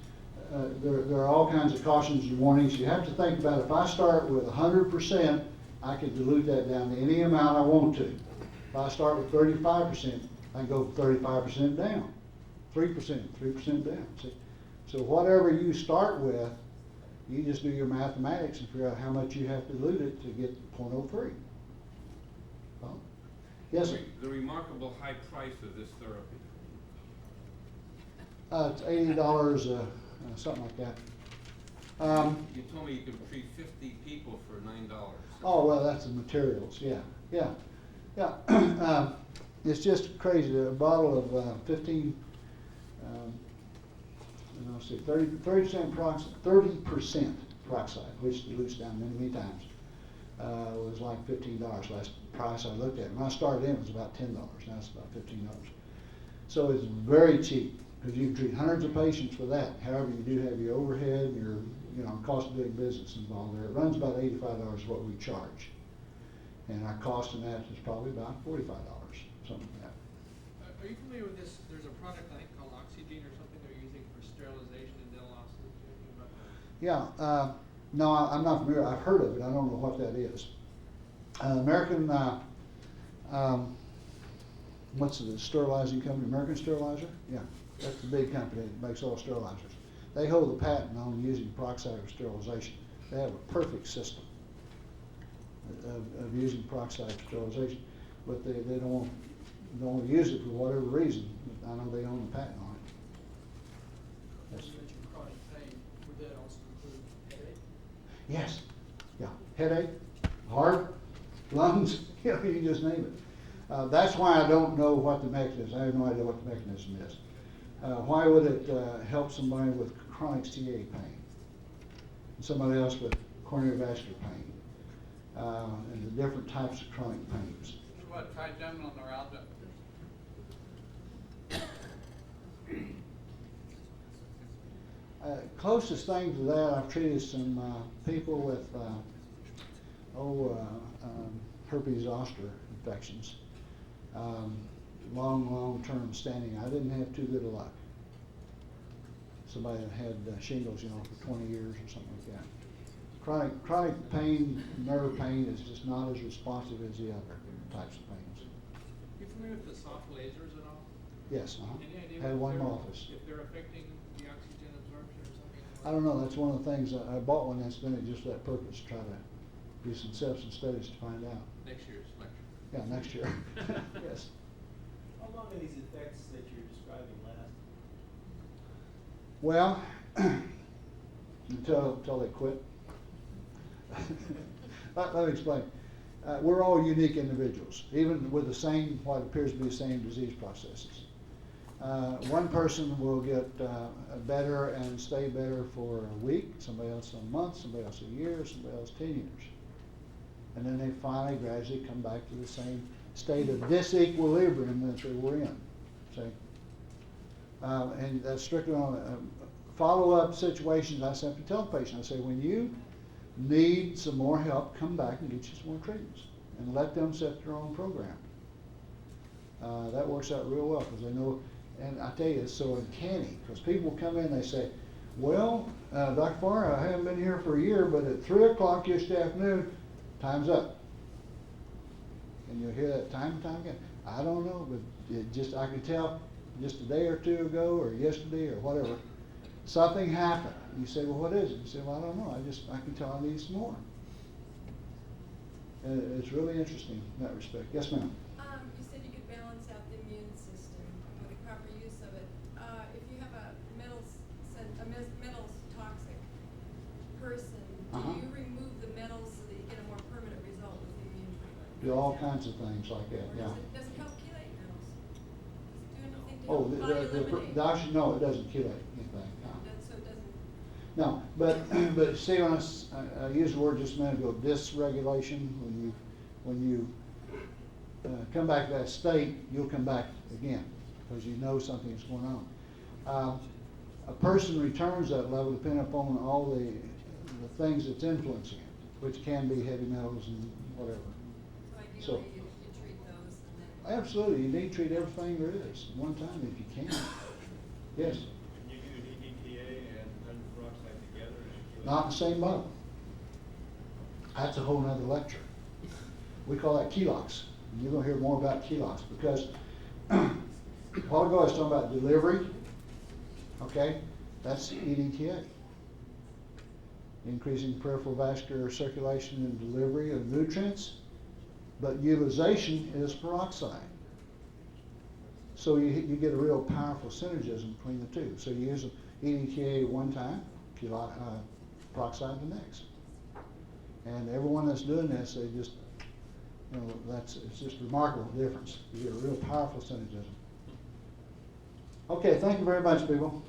there are all kinds of cautions and warnings. You have to think about, if I start with 100%, I can dilute that down to any amount I want to. If I start with 35%, I can go 35% down, 3% down. See? So whatever you start with, you just do your mathematics and figure out how much you have to dilute it to get 0.03. Well, yes, sir. The remarkable high price of this therapy. It's $80, something like that. You told me you could treat 50 people for $9. Oh, well, that's the materials, yeah. It's just crazy. A bottle of 15, 30% peroxide, which dilutes down many times, was like $15 last price I looked at. When I started in, it was about $10. Now it's about $15. So it's very cheap, because you can treat hundreds of patients with that. However, you do have your overhead, your cost of doing business involved there. It runs about $85 is what we charge. And our cost in that is probably about $45, something like that. Are you familiar with this? There's a product I think called Oxidation or something they're using for sterilization and dental oxidation. Yeah, no, I'm not familiar. I've heard of it. I don't know what that is. American, what's the sterilizing company? American Sterilizer? Yeah, that's the big company that makes all sterilizers. They hold the patent on using peroxide for sterilization. They have a perfect system of using peroxide for sterilization, but they don't want to use it for whatever reason. I know they own the patent on it. You mentioned chronic pain. Would that also include headache? Yes, yeah, headache, heart, lungs, you just name it. That's why I don't know what the mechanism is. I have no idea what the mechanism is. Why would it help somebody with chronic CA pain, and somebody else with coronary vascular pain, and the different types of chronic pains? What about trigeminal neuralgia? Closest thing to that, I've treated some people with herpes zoster infections. Long-term standing. I didn't have too good a luck. somebody that had shingles, you know, for 20 years or something like that. Chronic pain, nerve pain is just not as responsive as the other types of pains. You familiar with the soft lasers at all? Yes, Any idea had one in my if office. if they're affecting the oxygen absorption or something? I don't know, that's one of the things, I bought one that's done it just for that purpose, try to do some substance studies to find out. Next year's lecture. Yeah, next year, yes. How long are these effects that you're describing last? Well, until they quit. Let me explain. We're all unique individuals, even with the same, what appears to be the same disease processes. One person will get better and stay better for a week, somebody else a month, somebody else a year, somebody else 10 years. And then they finally gradually come back to the same state of disequilibrium that they were in. See? And that's strictly on follow-up situations. I simply tell the patient, I say, when you need some more help, come back and get you some more treatments and let them set their own program. That works out real well because they know, and I tell you, it's so uncanny because people come in and they say, well, Dr. Farr, I haven't been here for a year, but at 3 o'clock yesterday afternoon, time's up. And you'll hear that time and time again. I don't know, but it just, I can tell just a day or two ago or yesterday or whatever, something happened. You say, well, what is it? You say, well, I don't know. I can tell I need some more. And it's really interesting in that respect. Yes, ma'am. You said you could balance out the immune system with the proper use of it. If you have a metals toxic person, do you remove the metals so that you get a more permanent result with the immune treatment? Do all kinds of things like that, Or yeah. does it help chelate metals? Does it do anything to Oh, help the body eliminate? actually, no, it doesn't chelate anything. No. So it doesn't. No, but see, when I used the word just a minute ago, dysregulation, when you come back to that state, you'll come back again because you know something is going on. A person returns that level depending upon all the things that's influencing it, which can be heavy metals and whatever. So ideally you treat those and then. Absolutely, you need to treat everything there is one time if you can. Yes. Can you do DDTA and hydrogen peroxide together? Not in the same bottle. That's a whole nother lecture. We call that kelox. And you're going to hear more about kelox because a while ago I was talking about delivery. Okay, that's EDTA. Increasing peripheral vascular circulation and delivery of nutrients, but utilization is peroxide. So you get a real powerful synergism between the two. So you use EDTA one time, peroxide the next. And everyone that's doing this, they just, you know, it's just a remarkable difference. You get a real powerful synergism. Okay, thank you very much, people.